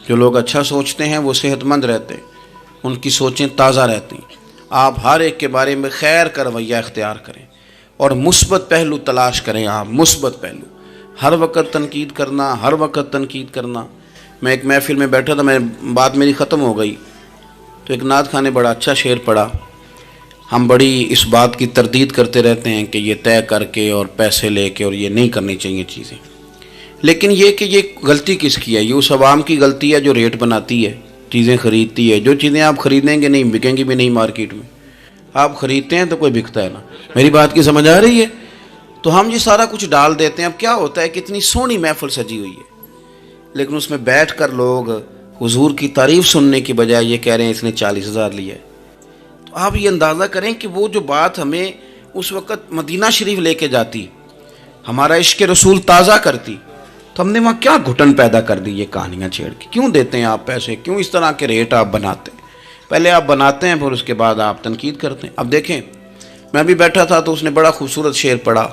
جو لوگ اچھا سوچتے ہیں وہ صحت مند رہتے ہیں، ان کی سوچیں تازہ رہتی ہیں. آپ ہر ایک کے بارے میں خیر کا رویہ اختیار کریں اور مثبت پہلو تلاش کریں. آپ مثبت پہلو، ہر وقت تنقید کرنا، ہر وقت تنقید کرنا. میں ایک محفل میں بیٹھا تھا، بات میری ختم ہو گئی تو ایک نعت خواں نے بڑا اچھا شعر پڑھا. ہم بڑی اس بات کی تردید کرتے رہتے ہیں کہ یہ طے کر کے اور پیسے لے کے اور یہ نہیں کرنی چاہیے چیزیں، لیکن یہ کہ یہ غلطی کس کی ہے؟ یہ اس عوام کی غلطی ہے جو ریٹ بناتی ہے، چیزیں خریدتی ہے. جو چیزیں آپ خریدیں گے نہیں بکیں گی بھی نہیں مارکیٹ میں. آپ خریدتے ہیں تو کوئی بکتا ہے نا. میری بات کی سمجھ آ رہی ہے؟ تو ہم یہ سارا کچھ ڈال دیتے ہیں. اب کیا ہوتا ہے کہ اتنی سونی محفل سجی ہوئی ہے لیکن اس میں بیٹھ کر لوگ حضور کی تعریف سننے کی بجائے یہ کہہ رہے ہیں اس نے 40,000 لیا ہے. تو آپ یہ اندازہ کریں کہ وہ جو بات ہمیں اس وقت مدینہ شریف لے کے جاتی، ہمارا عشق رسول تازہ کرتی، تو ہم نے وہاں کیا گھٹن پیدا کر دی یہ کہانیاں چھیڑ کے. کیوں دیتے ہیں آپ پیسے؟ کیوں اس طرح کے ریٹ آپ بناتے ہیں؟ پہلے آپ بناتے ہیں پھر اس کے بعد آپ تنقید کرتے ہیں. اب دیکھیں میں بھی بیٹھا تھا تو اس نے بڑا خوبصورت شعر پڑھا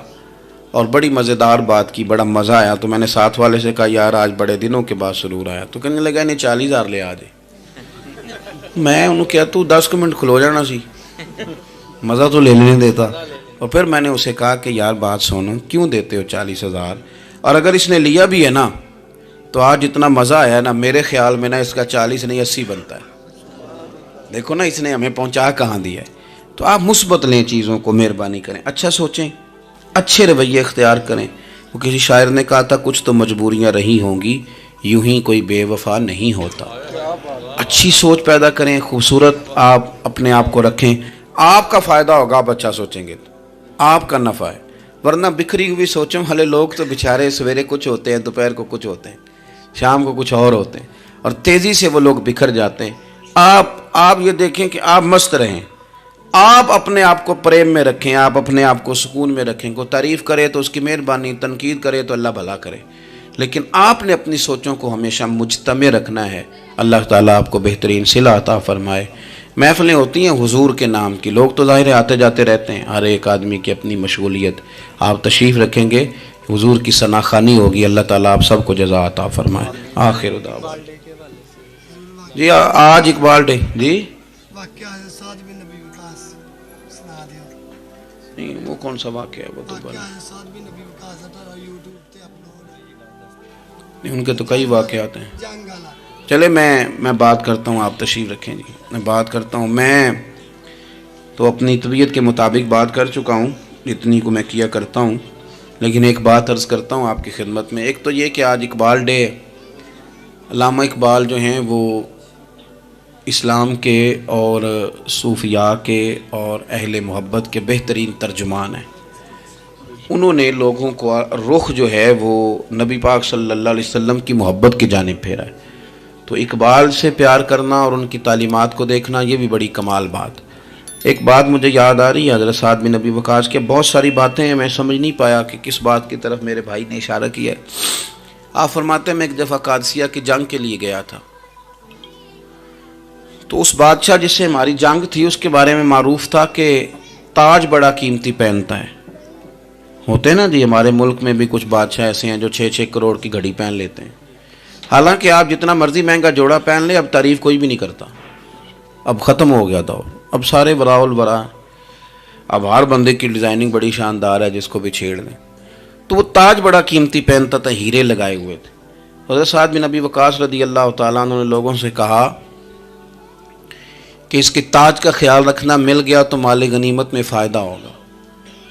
اور بڑی مزیدار بات کی، بڑا مزہ آیا. تو میں نے ساتھ والے سے کہا یار آج بڑے دنوں کے بعد سرور آیا. تو کہنے لگا انہیں 40,000 لے آ جائے. میں انہوں کیا تو 10 منٹ کھلو جانا سی، مزہ تو لینے دیتا. اور پھر میں نے اسے کہا کہ یار بات سنو، کیوں دیتے ہو 40,000؟ اور اگر اس نے لیا بھی ہے نا تو آج جتنا مزہ آیا نا میرے خیال میں نا اس کا 40 نہیں 80 بنتا ہے. دیکھو نا اس نے ہمیں پہنچا کہاں دیا ہے. تو آپ مثبت لیں چیزوں کو، مہربانی کریں، اچھا سوچیں، اچھے رویے اختیار کریں. وہ کسی شاعر نے کہا تھا کچھ تو مجبوریاں رہی ہوں گی، یوں ہی کوئی بے وفا نہیں ہوتا. اچھی سوچ پیدا کریں، خوبصورت آپ اپنے آپ کو رکھیں. آپ کا فائدہ ہوگا، آپ اچھا سوچیں گے تو آپ کا نفع ہے. ورنہ بکھری ہوئی سوچوں والے لوگ تو بیچارے سویرے کچھ ہوتے ہیں، دوپہر کو کچھ ہوتے ہیں، شام کو کچھ اور ہوتے ہیں، اور تیزی سے وہ لوگ بکھر جاتے ہیں. آپ یہ دیکھیں کہ آپ مست رہیں، آپ اپنے آپ کو پریم میں رکھیں، آپ اپنے آپ کو سکون میں رکھیں. کوئی تعریف کرے تو اس کی مہربانی، تنقید کرے تو اللہ بھلا کرے، لیکن آپ نے اپنی سوچوں کو ہمیشہ مجتمع رکھنا ہے. اللہ تعالیٰ آپ کو بہترین صلہ عطا فرمائے. محفلیں ہوتی ہیں حضور کے نام کی، لوگ تو ظاہر آتے جاتے رہتے ہیں، ہر ایک آدمی کی اپنی مشغولیت. آپ تشریف رکھیں گے، حضور کی ثنا خوانی ہوگی. اللہ تعالیٰ آپ سب کو جزا عطا فرمائے. آخر دعوانا جی آج اقبال ڈے جی نہیں، وہ کون سا واقعہ ہے؟ وہ تو نہیں، ان کے تو کئی واقعات ہیں. چلے میں بات کرتا ہوں، آپ تشریف رکھیں جی. میں بات کرتا ہوں. میں تو اپنی طبیعت کے مطابق بات کر چکا ہوں، اتنی کو میں کیا کرتا ہوں، لیکن ایک بات عرض کرتا ہوں آپ کی خدمت میں. ایک تو یہ کہ آج اقبال ڈے. علامہ اقبال جو ہیں وہ اسلام کے اور صوفیاء کے اور اہل محبت کے بہترین ترجمان ہیں. انہوں نے لوگوں کو رخ جو ہے وہ نبی پاک صلی اللہ علیہ وسلم کی محبت کی جانب پھیرا ہے. تو اقبال سے پیار کرنا اور ان کی تعلیمات کو دیکھنا یہ بھی بڑی کمال بات. ایک بات مجھے یاد آ رہی ہے حضرت سعد بن ابی وقاص کے. بہت ساری باتیں ہیں، میں سمجھ نہیں پایا کہ کس بات کی طرف میرے بھائی نے اشارہ کیا ہے. آپ فرماتے ہیں میں ایک دفعہ قادسیہ کی جنگ کے لیے گیا تھا، تو اس بادشاہ جس سے ہماری جنگ تھی اس کے بارے میں معروف تھا کہ تاج بڑا قیمتی پہنتا ہے. ہوتے نا جی، ہمارے ملک میں بھی کچھ بادشاہ ایسے ہیں جو 6-6 کروڑ کی گھڑی پہن لیتے ہیں. حالانکہ آپ جتنا مرضی مہنگا جوڑا پہن لیں، اب تعریف کوئی بھی نہیں کرتا. اب ختم ہو گیا دور، اب سارے وراء الورا. اب ہر بندے کی ڈیزائننگ بڑی شاندار ہے، جس کو بھی چھیڑ لیں. تو وہ تاج بڑا قیمتی پہنتا تھا، ہیرے لگائے ہوئے تھے. حضرت سعد بن ابی وقاص رضی اللہ تعالیٰ عنہ نے لوگوں سے کہا کہ اس کے تاج کا خیال رکھنا، مل گیا تو مال غنیمت میں فائدہ ہوگا.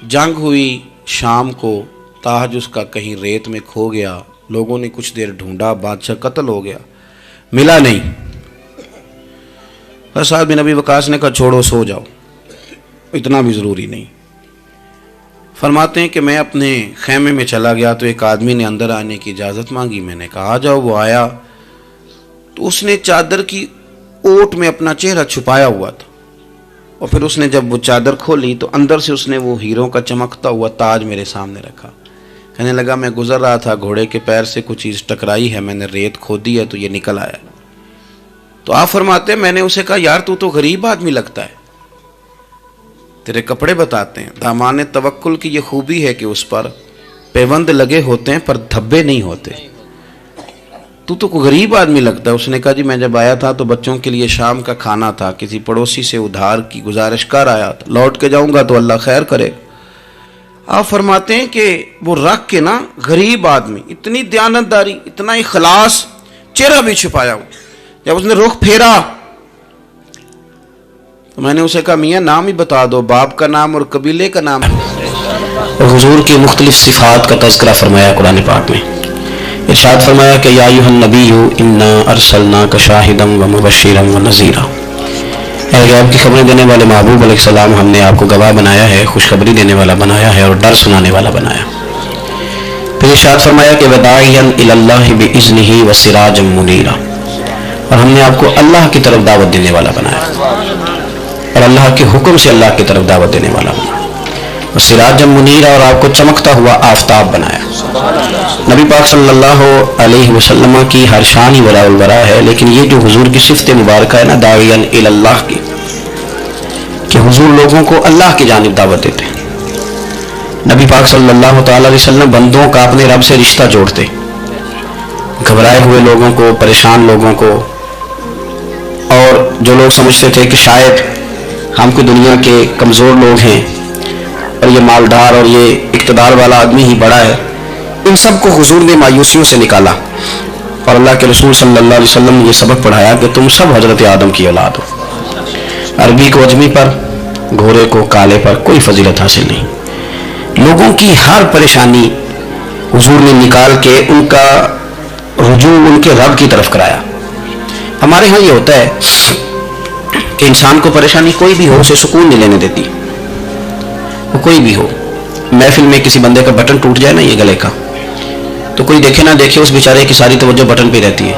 جنگ ہوئی شام کو، تاج اس کا کہیں ریت میں کھو گیا. لوگوں نے کچھ دیر ڈھونڈا، بادشاہ قتل ہو گیا، ملا نہیں. حضرت سعد بن ابی وقاص نے کہا چھوڑو، سو جاؤ، اتنا بھی ضروری نہیں. فرماتے ہیں کہ میں اپنے خیمے میں چلا گیا تو ایک آدمی نے اندر آنے کی اجازت مانگی. میں نے کہا آ جاؤ. وہ آیا تو اس نے چادر کی اوٹ میں اپنا چہرہ چھپایا ہوا تھا، اور پھر اس نے جب وہ چادر کھولی تو اندر سے اس نے وہ ہیروں کا چمکتا ہوا تاج میرے سامنے رکھا. کہنے لگا میں گزر رہا تھا، گھوڑے کے پیر سے کچھ چیز ٹکرائی ہے، میں نے ریت کھودی ہے تو یہ نکل آیا. تو آپ فرماتے ہیں میں نے اسے کہا یار تو غریب آدمی لگتا ہے، تیرے کپڑے بتاتے ہیں. دامان توکل کی یہ خوبی ہے کہ اس پر پیوند لگے ہوتے ہیں پر دھبے نہیں ہوتے. تو غریب آدمی لگتا ہے. اس نے کہا جی میں جب آیا تھا تو بچوں کے لیے شام کا کھانا تھا، کسی پڑوسی سے ادھار کی گزارش کر آیا تھا، لوٹ کے جاؤں گا تو اللہ خیر کرے. آپ فرماتے ہیں کہ وہ رکھ کے نا غریب آدمی، اتنی دیانتداری، اتنا اخلاص، چہرہ بھی چھپایا ہوا. جب اس نے رخ پھیرا تو میں نے اسے کہا میاں نام ہی بتا دو، باپ کا نام اور قبیلے کا نام. اور حضور کی مختلف صفات کا تذکرہ فرمایا قرآن پاک میں. ارشاد فرمایا کہ یا ایھا النبی انا ارسلناک شاہدا ومبشرا ونذیرا. اے غیب کی خبریں دینے والے محبوب علیہ السلام، ہم نے آپ کو گواہ بنایا ہے، خوشخبری دینے والا بنایا ہے اور ڈر سنانے والا بنایا. پھر ارشاد فرمایا کہ وداعیا الی اللہ باذنہ وسراجا منیرا. اور ہم نے آپ کو اللہ کی طرف دعوت دینے والا بنایا اور اللہ کے حکم سے اللہ کی طرف دعوت دینے والا بنایا. اور سراجا منیرا، اور آپ کو چمکتا ہوا آفتاب بنایا. نبی پاک صلی اللہ علیہ وسلم کی ہر شان ہی ولاء البراء ہے، لیکن یہ جو حضور کی صفت مبارکہ ہے نا داعیا الی اللہ کی، کہ حضور لوگوں کو اللہ کی جانب دعوت دیتے ہیں. نبی پاک صلی اللہ تعالی علیہ وسلم بندوں کا اپنے رب سے رشتہ جوڑتے، گھبرائے ہوئے لوگوں کو، پریشان لوگوں کو اور جو لوگ سمجھتے تھے کہ شاید ہم کوئی دنیا کے کمزور لوگ ہیں اور یہ مالدار اور یہ اقتدار والا آدمی ہی بڑا ہے، ان سب کو حضور نے مایوسیوں سے نکالا اور اللہ کے رسول صلی اللہ علیہ وسلم نے یہ سبق پڑھایا کہ تم سب حضرت آدم کی اولاد ہو۔ عربی کو عجمی پر، گھوڑے کو کالے پر کوئی فضیلت حاصل نہیں۔ لوگوں کی ہر پریشانی حضور نے نکال کے ان کا رجوع ان کے رب کی طرف کرایا۔ ہمارے ہاں یہ ہوتا ہے کہ انسان کو پریشانی کوئی بھی ہو اسے سکون نہیں لینے دیتی، وہ کوئی بھی ہو۔ محفل میں کسی بندے کا بٹن ٹوٹ جائے نا یہ گلے کا، تو کوئی دیکھے نہ دیکھے اس بیچارے کی ساری توجہ بٹن پہ رہتی ہے،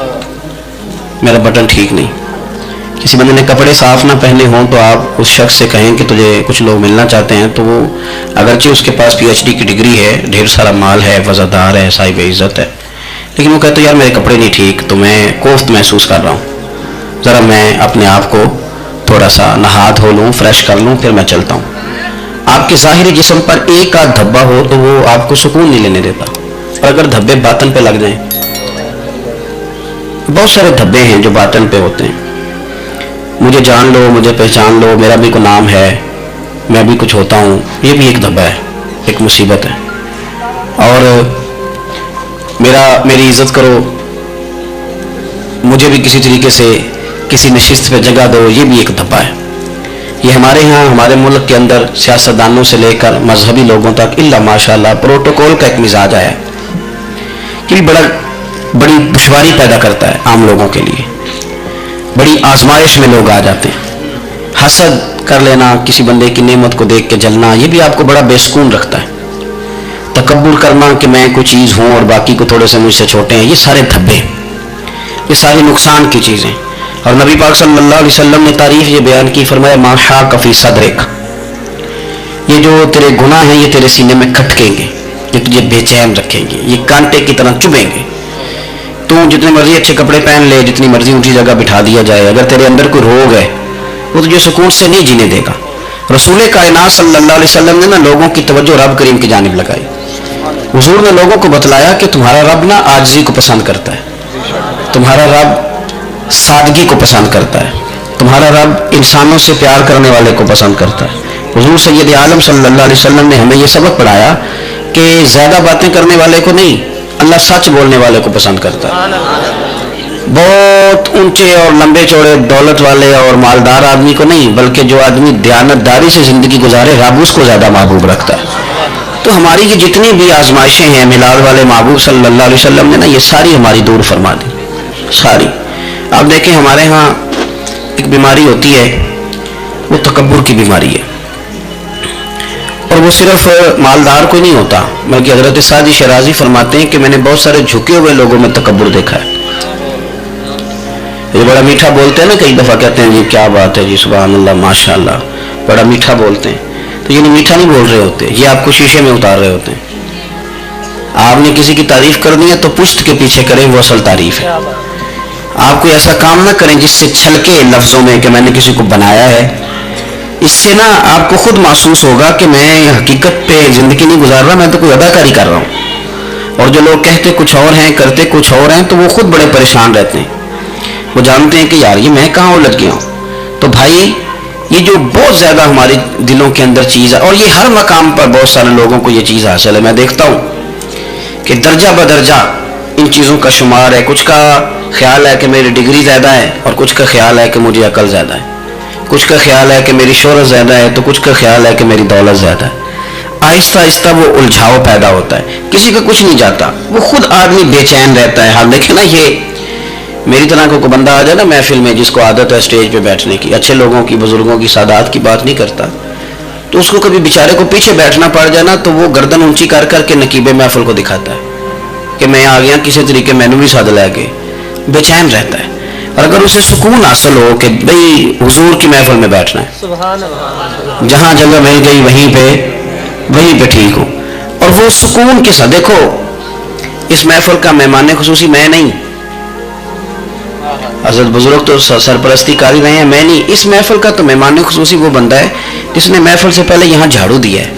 میرا بٹن ٹھیک نہیں۔ کسی بندے نے کپڑے صاف نہ پہنے ہوں تو آپ اس شخص سے کہیں کہ تجھے کچھ لوگ ملنا چاہتے ہیں، تو وہ اگرچہ اس کے پاس PhD کی ڈگری ہے، ڈھیر سارا مال ہے، وفادار ہے، صاحب عزت ہے، لیکن وہ کہتے ہیں یار میرے کپڑے نہیں ٹھیک تو میں کوفت محسوس کر رہا ہوں، ذرا میں اپنے آپ کو تھوڑا سا نہا دھو لوں، فریش کر لوں، پھر میں چلتا ہوں۔ آپ کے ظاہری جسم پر ایک آدھ دھبا ہو تو وہ آپ کو سکون نہیں لینے دیتا، اور اگر دھبے باطن پہ لگ جائیں، بہت سارے دھبے ہیں جو باطن پہ ہوتے ہیں، مجھے جان لو، مجھے پہچان لو، میرا بھی کوئی نام ہے، میں بھی کچھ ہوتا ہوں، یہ بھی ایک دھبا ہے، ایک مصیبت ہے، اور میری عزت کرو، مجھے بھی کسی طریقے سے کسی نشست پہ جگہ دو، یہ بھی ایک دھبا ہے۔ یہ ہمارے ہاں ہمارے ملک کے اندر سیاستدانوں سے لے کر مذہبی لوگوں تک الا ماشاءاللہ پروٹوکول کا ایک مزاج آیا ہے، یہ بھی بڑی دشواری پیدا کرتا ہے عام لوگوں کے لیے، بڑی آزمائش میں لوگ آ جاتے ہیں۔ حسد کر لینا، کسی بندے کی نعمت کو دیکھ کے جلنا، یہ بھی آپ کو بڑا بے سکون رکھتا ہے۔ تکبر کرنا کہ میں کوئی چیز ہوں اور باقی کو تھوڑے سے مجھ سے چھوٹے ہیں، یہ سارے دھبے، یہ ساری نقصان کی چیزیں۔ اور نبی پاک صلی اللہ علیہ وسلم نے تعریف یہ بیان کی، فرمایا ما حاک فی صدرک، یہ جو تیرے گناہ ہیں یہ تیرے سینے میں کھٹکیں گے، یہ تجھے بے چین رکھیں گے، یہ کانٹے کی طرح چبھیں گے۔ تو جتنے مرضی اچھے کپڑے پہن لے، جتنی مرضی اونچی جگہ بٹھا دیا جائے، اگر تیرے اندر کوئی روگ ہے وہ تجھے سکون سے نہیں جینے دے گا۔ رسول کائنات صلی اللہ علیہ وسلم نے نا لوگوں کی توجہ رب کریم کی جانب لگائی۔ حضور نے لوگوں کو بتلایا کہ تمہارا رب نا عاجزی کو پسند کرتا ہے، تمہارا رب سادگی کو پسند کرتا ہے، تمہارا رب انسانوں سے پیار کرنے والے کو پسند کرتا ہے۔ حضور سید عالم صلی اللہ علیہ وسلم نے ہمیں یہ سبق پڑھایا کہ زیادہ باتیں کرنے والے کو نہیں، اللہ سچ بولنے والے کو پسند کرتا ہے۔ بہت اونچے اور لمبے چوڑے دولت والے اور مالدار آدمی کو نہیں، بلکہ جو آدمی دیانتداری سے زندگی گزارے رب اس کو زیادہ محبوب رکھتا ہے۔ تو ہماری یہ جتنی بھی آزمائشیں ہیں میلاد والے محبوب صلی اللہ علیہ وسلم نے نا یہ ساری ہماری دور فرما دی، ساری۔ آپ دیکھیں ہمارے ہاں ایک بیماری ہوتی ہے، وہ تکبر کی بیماری ہے، اور وہ صرف مالدار کو نہیں ہوتا، بلکہ حضرت سعدی شیرازی فرماتے ہیں کہ میں نے بہت سارے جھکے ہوئے لوگوں میں تکبر دیکھا ہے۔ یہ بڑا میٹھا بولتے ہیں نا، کئی دفعہ کہتے ہیں جی کیا بات ہے جی سبحان اللہ ماشاءاللہ، بڑا میٹھا بولتے ہیں، تو یہ میٹھا نہیں بول رہے ہوتے، یہ آپ کو شیشے میں اتار رہے ہوتے ہیں۔ آپ نے کسی کی تعریف کرنی ہے تو پشت کے پیچھے کریں، وہ اصل تعریف ہے۔ آپ کوئی ایسا کام نہ کریں جس سے چھلکے لفظوں میں کہ میں نے کسی کو بنایا ہے، اس سے نا آپ کو خود محسوس ہوگا کہ میں حقیقت پہ زندگی نہیں گزار رہا، میں تو کوئی اداکاری کر رہا ہوں۔ اور جو لوگ کہتے کچھ اور ہیں کرتے کچھ اور ہیں تو وہ خود بڑے پریشان رہتے ہیں، وہ جانتے ہیں کہ یار یہ میں کہاں الجھ گیا ہوں۔ تو بھائی یہ جو بہت زیادہ ہمارے دلوں کے اندر چیز ہے، اور یہ ہر مقام پر بہت سارے لوگوں کو یہ چیز حاصل ہے، میں دیکھتا ہوں کہ درجہ بدرجہ ان چیزوں کا شمار ہے۔ کچھ کا خیال ہے کہ میری ڈگری زیادہ ہے، اور کچھ کا خیال ہے کہ مجھے عقل زیادہ ہے، کچھ کا خیال ہے کہ میری شہرت زیادہ ہے، تو کچھ کا خیال ہے کہ میری دولت زیادہ ہے۔ آہستہ آہستہ وہ الجھاؤ پیدا ہوتا ہے، کسی کا کچھ نہیں جاتا، وہ خود آدمی بے چین رہتا ہے۔ ہم دیکھیں نا، یہ میری طرح کو کوئی بندہ آ جائے نا محفل میں جس کو عادت ہے اسٹیج پہ بیٹھنے کی، اچھے لوگوں کی، بزرگوں کی، سادات کی بات نہیں کرتا، تو اس کو کبھی بیچارے کو پیچھے بیٹھنا پڑ جائے نا تو وہ گردن اونچی کر کر کے نقیب محفل کو دکھاتا ہے کہ میں آ گیا، کسی طریقے میں نے بھی ساتھ لے کے بے چین رہتا ہے۔ اور اگر اسے سکون حاصل ہو کہ بھئی حضور کی محفل میں بیٹھنا ہے، جہاں جگہ مل گئی وہیں پہ ٹھیک ہو، اور وہ سکون کے ساتھ، دیکھو اس محفل کا مہمان خصوصی میں نہیں، حضرت بزرگ تو سرپرستی کاری رہے ہیں، میں نہیں. اس محفل کا تو مہمان خصوصی وہ بندہ ہے جس نے محفل سے پہلے یہاں جھاڑو دیا ہے،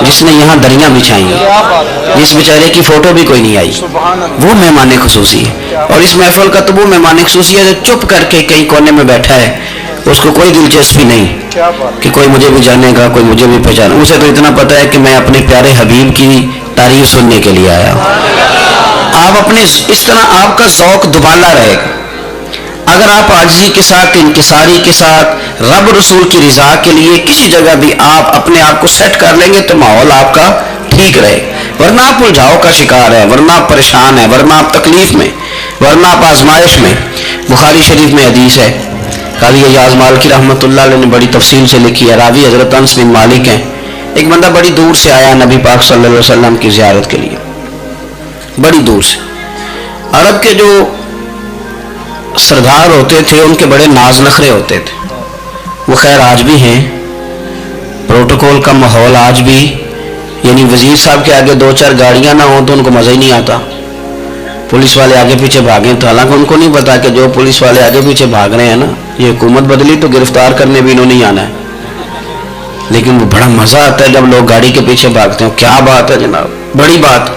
جس نے یہاں دریاں بچھائی ہیں، جس بیچارے کی فوٹو بھی کوئی نہیں آئی، وہ مہمان خصوصی ہے. اور اس محفل کا تو وہ مہمان خصوصی ہے جو چپ کر کے کئی کونے میں بیٹھا ہے، اس کو کوئی دلچسپی نہیں کہ کوئی مجھے بھی جانے گا، کوئی مجھے بھی پہچانے. اسے تو اتنا پتہ ہے کہ میں اپنے پیارے حبیب کی تعریف سننے کے لیے آیا ہوں. آپ اپنے اس طرح آپ کا ذوق دوبالا رہے گا اگر آپ عاجزی کے ساتھ، انکساری کے ساتھ، رب رسول کی رضا کے لیے کسی جگہ بھی آپ اپنے آپ کو سیٹ کر لیں گے تو ماحول آپ کا ٹھیک رہے. ورنہ آپ الجھاؤ کا شکار ہے، ورنہ آپ پریشان ہیں، ورنہ آپ تکلیف میں، ورنہ آپ آزمائش میں. بخاری شریف میں حدیث ہے، قاضی ایاز مالکی رحمۃ اللہ علیہ نے بڑی تفصیل سے لکھی ہے، راوی حضرت انس بن مالک ہیں. ایک بندہ بڑی دور سے آیا نبی پاک صلی اللہ علیہ وسلم کی زیارت کے لیے، بڑی دور سے. عرب کے جو سردار ہوتے تھے ان کے بڑے ناز نخرے ہوتے تھے. وہ خیر آج بھی ہیں، پروٹوکول کا ماحول آج بھی، یعنی وزیر صاحب کے آگے دو چار گاڑیاں نہ ہوں تو ان کو مزہ ہی نہیں آتا. پولیس والے آگے پیچھے بھاگیں تو حالانکہ ان کو نہیں پتا کہ جو پولیس والے آگے پیچھے بھاگ رہے ہیں نا، یہ حکومت بدلی تو گرفتار کرنے بھی انہوں نے آنا ہے. لیکن وہ بڑا مزہ آتا ہے جب لوگ گاڑی کے پیچھے بھاگتے ہیں. کیا بات ہے جناب، بڑی بات.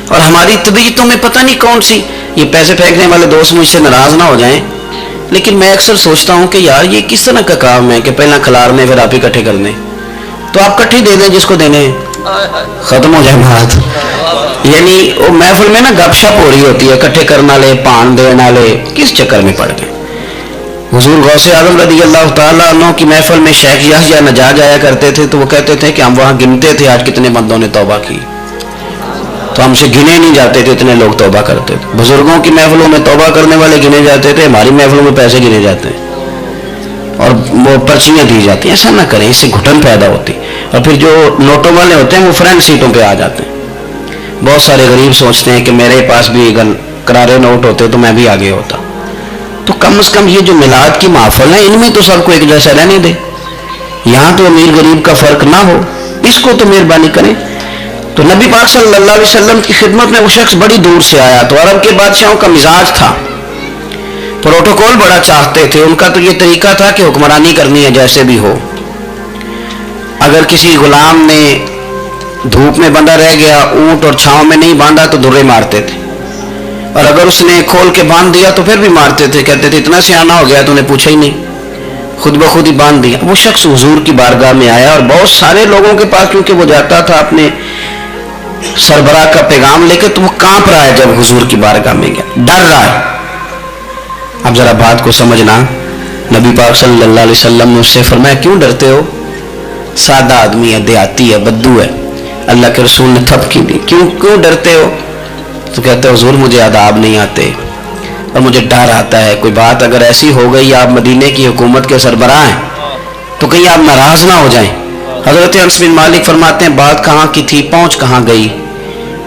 اور ہماری طبیعتوں میں پتہ نہیں کون سی، یہ پیسے پھینکنے والے دوست مجھ سے ناراض نہ ہو جائیں، لیکن میں اکثر سوچتا ہوں کہ یار یہ کس طرح کا کام ہے کہ پہلا کھلارنے پھر آپ اکٹھے کرنے. تو آپ کٹھی دے دیں جس کو دینے ہیں، ختم ہو جائے بات. یعنی وہ محفل میں نا گپ شپ ہو رہی ہوتی ہے، اکٹھے کرنا لے پان دینا لے، کس چکر میں پڑ گئے. حضور غوث اعظم رضی اللہ تعالیٰ عنہ کی محفل میں شیخ یحییٰ نجار جایا کرتے تھے تو وہ کہتے تھے کہ ہم وہاں گنتے تھے آج کتنے بندوں نے توبہ کی، تو ہم سے گنے نہیں جاتے تھے اتنے لوگ توبہ کرتے تھے. بزرگوں کی محفلوں میں توبہ کرنے والے گنے جاتے تھے، ہماری محفلوں میں پیسے گنے جاتے ہیں اور وہ پرچیاں دی جاتی ہیں. ایسا نہ کریں، اس سے گھٹن پیدا ہوتی. اور پھر جو نوٹوں والے ہوتے ہیں وہ فرنٹ سیٹوں پہ آ جاتے ہیں. بہت سارے غریب سوچتے ہیں کہ میرے پاس بھی اگر کرارے نوٹ ہوتے تو میں بھی آگے ہوتا. تو کم از کم یہ جو میلاد کی محفل ہیں ان میں تو سب کو ایک جیسا رہنے دے. یہاں تو امیر غریب کا فرق نہ ہو، اس کو تو مہربانی کریں. تو نبی پاک صلی اللہ علیہ وسلم کی خدمت میں وہ شخص بڑی دور سے آیا. تو عرب کے بادشاہوں کا مزاج تھا، پروٹوکول بڑا چاہتے تھے. ان کا تو یہ طریقہ تھا کہ حکمرانی کرنی ہے جیسے بھی ہو. اگر کسی غلام نے دھوپ میں بندھا رہ گیا، اونٹ اور چھاؤں میں نہیں باندھا تو درے مارتے تھے، اور اگر اس نے کھول کے باندھ دیا تو پھر بھی mارتے تھے. کہتے تھے اتنا سیانہ ہو گیا تو نے پوچھا ہی نہیں، خود بخود ہی باندھ دیا. وہ شخص حضور کی بارگاہ میں آیا اور بہت سارے لوگوں کے پاس کیونکہ وہ جاتا تھا اپنے سربراہ کا پیغام لے کے، تو وہ کانپ رہا ہے جب حضور کی بارگاہ میں گیا، ڈر رہا ہے. اب ذرا بات کو سمجھنا، نبی پاک صلی اللہ علیہ وسلم نے اس سے فرمایا کیوں ڈرتے ہو؟ سادہ آدمی ہے، دیہاتی ہے، بدو ہے. اللہ کے رسول نے تھپکی دی، کیوں ڈرتے ہو؟ تو کہتے حضور مجھے آداب نہیں آتے اور مجھے ڈر آتا ہے کوئی بات اگر ایسی ہو گئی، آپ مدینے کی حکومت کے سربراہ ہیں تو کہیں آپ ناراض نہ ہو جائیں. حضرت انس بن مالک فرماتے ہیں بات کہاں کی تھی، پہنچ کہاں گئی.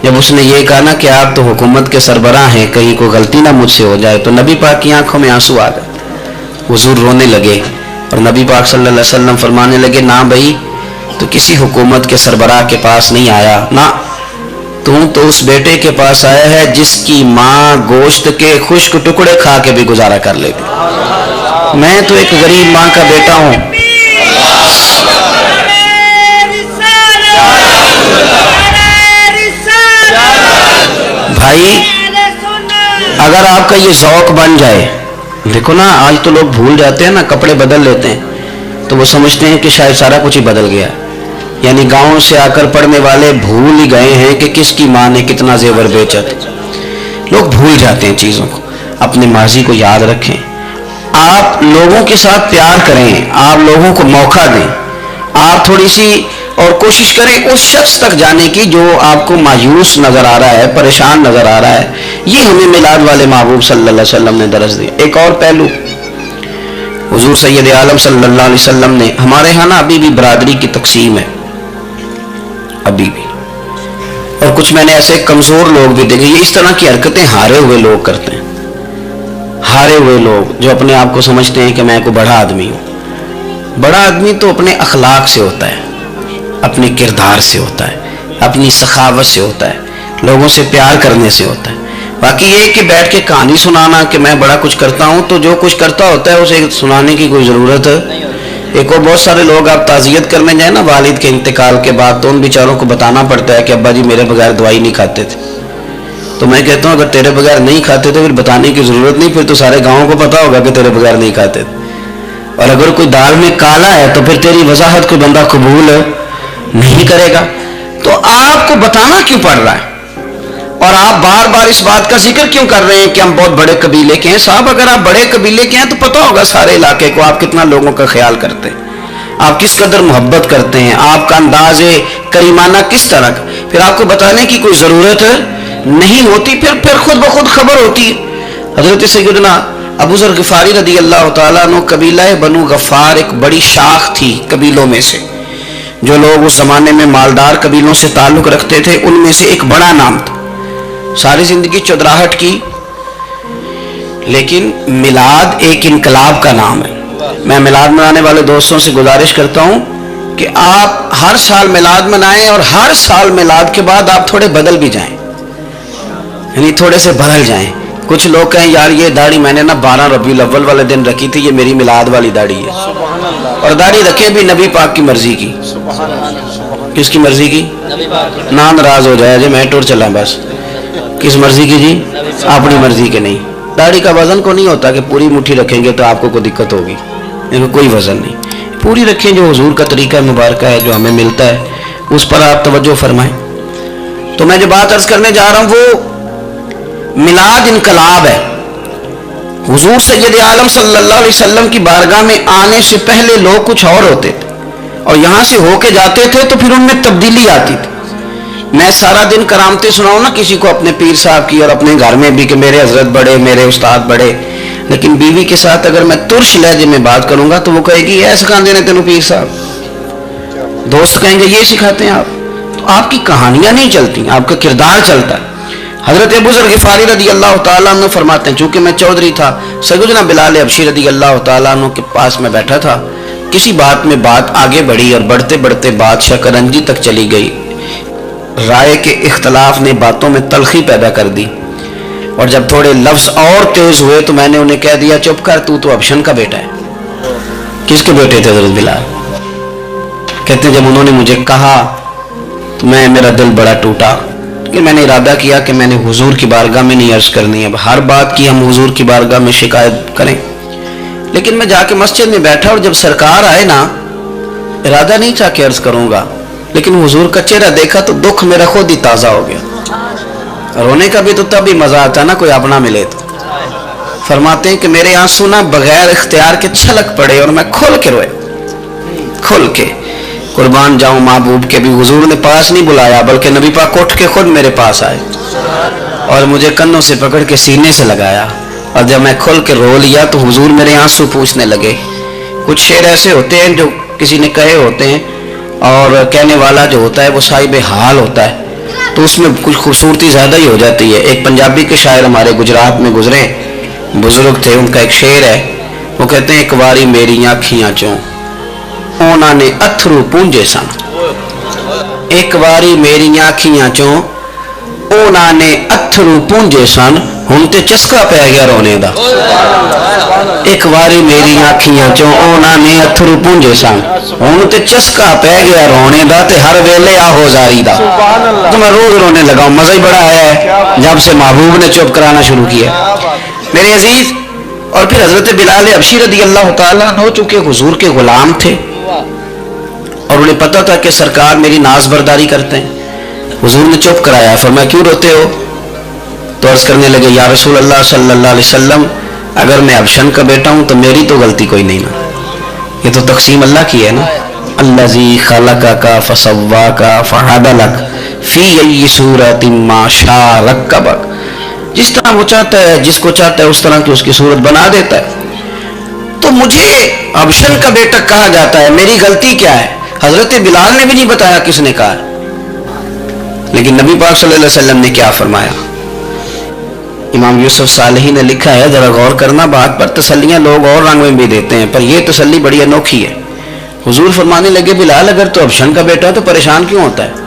جب اس نے یہ کہا نا کہ آپ تو حکومت کے سربراہ ہیں، کہیں کوئی غلطی نہ مجھ سے ہو جائے، تو نبی پاک کی آنکھوں میں آنسو آ گئے. حضور رونے لگے اور نبی پاک صلی اللہ علیہ وسلم فرمانے لگے نہ بھائی تو کسی حکومت کے سربراہ کے پاس نہیں آیا، نہ تو اس بیٹے کے پاس آیا ہے جس کی ماں گوشت کے خشک ٹکڑے کھا کے بھی گزارا کر لیتی. میں تو ایک غریب ماں کا بیٹا ہوں. بھائی اگر آپ کا یہ ذوق بن جائے، دیکھو نا آج تو لوگ بھول جاتے ہیں نا، کپڑے بدل لیتے ہیں تو وہ سمجھتے ہیں کہ شاید سارا کچھ ہی بدل گیا. یعنی گاؤں سے آ کر پڑھنے والے بھول ہی گئے ہیں کہ کس کی ماں نے کتنا زیور بیچا. لوگ بھول جاتے ہیں چیزوں کو. اپنے ماضی کو یاد رکھیں، آپ لوگوں کے ساتھ پیار کریں، آپ لوگوں کو موقع دیں، آپ تھوڑی سی اور کوشش کریں اس شخص تک جانے کی جو آپ کو مایوس نظر آ رہا ہے، پریشان نظر آ رہا ہے. یہ ہمیں میلاد والے محبوب صلی اللہ علیہ وسلم نے درس دیا. ایک اور پہلو، حضور سید عالم صلی اللہ علیہ وسلم نے، ہمارے ہاں نا ابھی بھی برادری کی تقسیم ہے، ابھی بھی، اور کچھ میں نے ایسے کمزور لوگ بھی دیکھے. یہ اس طرح کی حرکتیں ہارے ہوئے لوگ کرتے ہیں. ہارے ہوئے لوگ جو اپنے آپ کو سمجھتے ہیں کہ میں کوئی بڑا آدمی ہوں. بڑا آدمی تو اپنے اخلاق سے ہوتا ہے، اپنے کردار سے ہوتا ہے، اپنی سخاوت سے ہوتا ہے، لوگوں سے پیار کرنے سے ہوتا ہے. باقی یہ کہ بیٹھ کے کہانی سنانا کہ میں بڑا کچھ کرتا ہوں، تو جو کچھ کرتا ہوتا ہے اسے سنانے کی کوئی ضرورت ہے۔ ایک اور بہت سارے لوگ آپ تعزیت کرنے جائیں نا والد کے انتقال کے بعد، تو ان بیچاروں کو بتانا پڑتا ہے کہ ابا جی میرے بغیر دوائی نہیں کھاتے تھے۔ تو میں کہتا ہوں اگر تیرے بغیر نہیں کھاتے تھے پھر بتانے کی ضرورت نہیں، پھر تو سارے گاؤں کو پتا ہوگا کہ تیرے بغیر نہیں کھاتے تھے۔ اور اگر کوئی دال میں کالا ہے تو پھر تیری وضاحت کوئی بندہ قبول نہیں کرے گا۔ تو آپ کو بتانا کیوں پڑ رہا ہے، اور آپ بار بار اس بات کا ذکر کیوں کر رہے ہیں کہ ہم بہت بڑے قبیلے کے ہیں؟ صاحب اگر آپ بڑے قبیلے کے ہیں تو پتا ہوگا سارے علاقے کو آپ کتنا لوگوں کا خیال کرتے ہیں، آپ کس قدر محبت کرتے ہیں، آپ کا انداز کریمانہ کس طرح کا، پھر آپ کو بتانے کی کوئی ضرورت نہیں ہوتی، پھر خود بخود خبر ہوتی ہے۔ حضرت سیدنا ابو ذر غفاری رضی اللہ تعالیٰ عنہ، قبیلہ بنو غفار ایک بڑی شاخ تھی قبیلوں میں سے، جو لوگ اس زمانے میں مالدار قبیلوں سے تعلق رکھتے تھے ان میں سے ایک بڑا نام تھا۔ ساری زندگی چودراہٹ کی، لیکن میلاد ایک انقلاب کا نام ہے۔ میں میلاد منانے والے دوستوں سے گزارش کرتا ہوں کہ آپ ہر سال میلاد منائیں، اور ہر سال میلاد کے بعد آپ تھوڑے بدل بھی جائیں، یعنی تھوڑے سے بدل جائیں۔ کچھ لوگ کہیں یار یہ داڑھی میں نے نا 12 ربیع الاول والے دن رکھی تھی، یہ میری میلاد والی داڑھی ہے، اور داڑھی رکھے بھی نبی پاک کی مرضی کی۔ کس کی مرضی کی؟ نہ ناراض ہو جائے جی میں ٹور چلا، بس کس مرضی کی جی؟ اپنی مرضی کے نہیں۔ داڑھی کا وزن کو نہیں ہوتا کہ پوری مٹھی رکھیں گے تو آپ کو کوئی دقت ہوگی، کوئی وزن نہیں، پوری رکھیں، جو حضور کا طریقہ مبارکہ ہے جو ہمیں ملتا ہے اس پر آپ توجہ فرمائیں۔ تو میں جو بات عرض کرنے جا رہا ہوں وہ میلاد انقلاب ہے۔ حضور سید عالم صلی اللہ علیہ وسلم کی بارگاہ میں آنے سے پہلے لوگ کچھ اور ہوتے تھے، اور یہاں سے ہو کے جاتے تھے تو پھر ان میں تبدیلی آتی تھی۔ میں سارا دن کرامتیں سناؤں نا کسی کو اپنے پیر صاحب کی، اور اپنے گھر میں بھی کہ میرے حضرت بڑے، میرے استاد بڑے، لیکن بیوی کے ساتھ اگر میں ترش لہجے میں بات کروں گا تو وہ کہے گی یہ سکھاتے ہیں تینوں پیر صاحب، دوست کہیں گے یہ سکھاتے ہیں آپ، تو آپ کی کہانیاں نہیں چلتی، آپ کا کردار چلتا ہے۔ حضرت ابو ذر غفاری رضی اللہ تعالیٰ عنہ فرماتے ہیں چونکہ میں چودھری تھا، سیدنا بلال حبشی رضی اللہ تعالیٰ عنہ کے پاس میں بیٹھا تھا، کسی بات میں بات آگے بڑھی اور بڑھتے بڑھتے بات شکنجی تک چلی گئی، رائے کے اختلاف نے باتوں میں تلخی پیدا کر دی، اور جب تھوڑے لفظ اور تیز ہوئے تو میں نے انہیں کہہ دیا چپ کر، تو ابشن کا بیٹا ہے۔ کس کے بیٹے تھے حضرت بلال؟ کہتے جب انہوں نے مجھے کہا تو میرا دل بڑا ٹوٹا، کہ میں نے ارادہ کیا کہ میں نے حضور کی بارگاہ میں نہیں عرض کرنی، اب ہر بات کی ہم حضور کی بارگاہ میں شکایت کریں، لیکن میں جا کے مسجد میں بیٹھا اور جب سرکار آئے نا، ارادہ نہیں تھا کہ عرض کروں گا، لیکن حضور کا چہرہ دیکھا تو دکھ میرا خود ہی تازہ ہو گیا۔ رونے کا بھی تو تب ہی مزہ آتا نا کوئی اپنا ملے تو۔ فرماتے ہیں کہ میرے آنسو نا بغیر اختیار کے چھلک پڑے اور میں کھل کے روئے، کھل کے۔ قربان جاؤں محبوب کے بھی حضور نے پاس نہیں بلایا، بلکہ نبی پاک اٹھ کے خود میرے پاس آئے اور مجھے کنوں سے پکڑ کے سینے سے لگایا، اور جب میں کھل کے رو لیا تو حضور میرے آنسو پوچھنے لگے۔ کچھ شعر ایسے ہوتے ہیں جو کسی نے کہے ہوتے ہیں، اور کہنے والا جو ہوتا ہے وہ صاحب حال ہوتا ہے، تو اس میں کچھ خوبصورتی زیادہ ہی ہو جاتی ہے۔ ایک پنجابی کے شاعر ہمارے گجرات میں گزرے، بزرگ تھے، ان کا ایک شعر ہے، وہ کہتے ہیں ایک واری میری آنکھیاں چوں اونا نے اتھرو پونجے سن، ایک واری میری آنکھیاں چوں اونا نے اتھرو پونجے سن، ہن تے چسکا پہ گیا رونے دا۔ ایک واری میری آنکھیاں چوں اونا نے اتھرو پونجے سن، ہن تے چسکا پہ گیا رونے دا، تے ہر ویلے آہو زاری دا۔ تو میں روز رونے لگا ہوں، مزہ ہی بڑا آیا ہے جب سے محبوب نے چپ کرانا شروع کیا۔ میرے عزیز، اور پھر حضرت بلال حبشی رضی اللہ تعالیٰ عنہ چونکہ حضور کے غلام تھے اور انہیں پتا تھا کہ سرکار میری ناز برداری کرتے ہیں، حضور نے چپ کرایا، فرمایا کیوں روتے ہو؟ تو عرض کرنے لگے یا رسول اللہ صلی اللہ علیہ وسلم، اگر میں ابشن کا بیٹا ہوں تو میری تو غلطی کوئی نہیں نا، یہ تو تقسیم اللہ کی ہے نا۔ الذی خلقک فسواک فعدلک فی ای صورت ما شاء رکبک، جس طرح وہ چاہتا ہے، جس کو چاہتا ہے اس طرح کی اس کی صورت بنا دیتا ہے۔ تو مجھے ابشن کا بیٹا کہا جاتا ہے، میری غلطی کیا ہے؟ حضرت بلال نے بھی نہیں بتایا کس نے کہا، لیکن نبی پاک صلی اللہ علیہ وسلم نے کیا فرمایا؟ امام یوسف صالحی نے لکھا ہے، ذرا غور کرنا بات پر، تسلیاں لوگ اور رنگ میں بھی دیتے ہیں پر یہ تسلی بڑی انوکھی ہے۔ حضور فرمانے لگے بلال اگر تو ابشن کا بیٹا ہے تو پریشان کیوں ہوتا ہے؟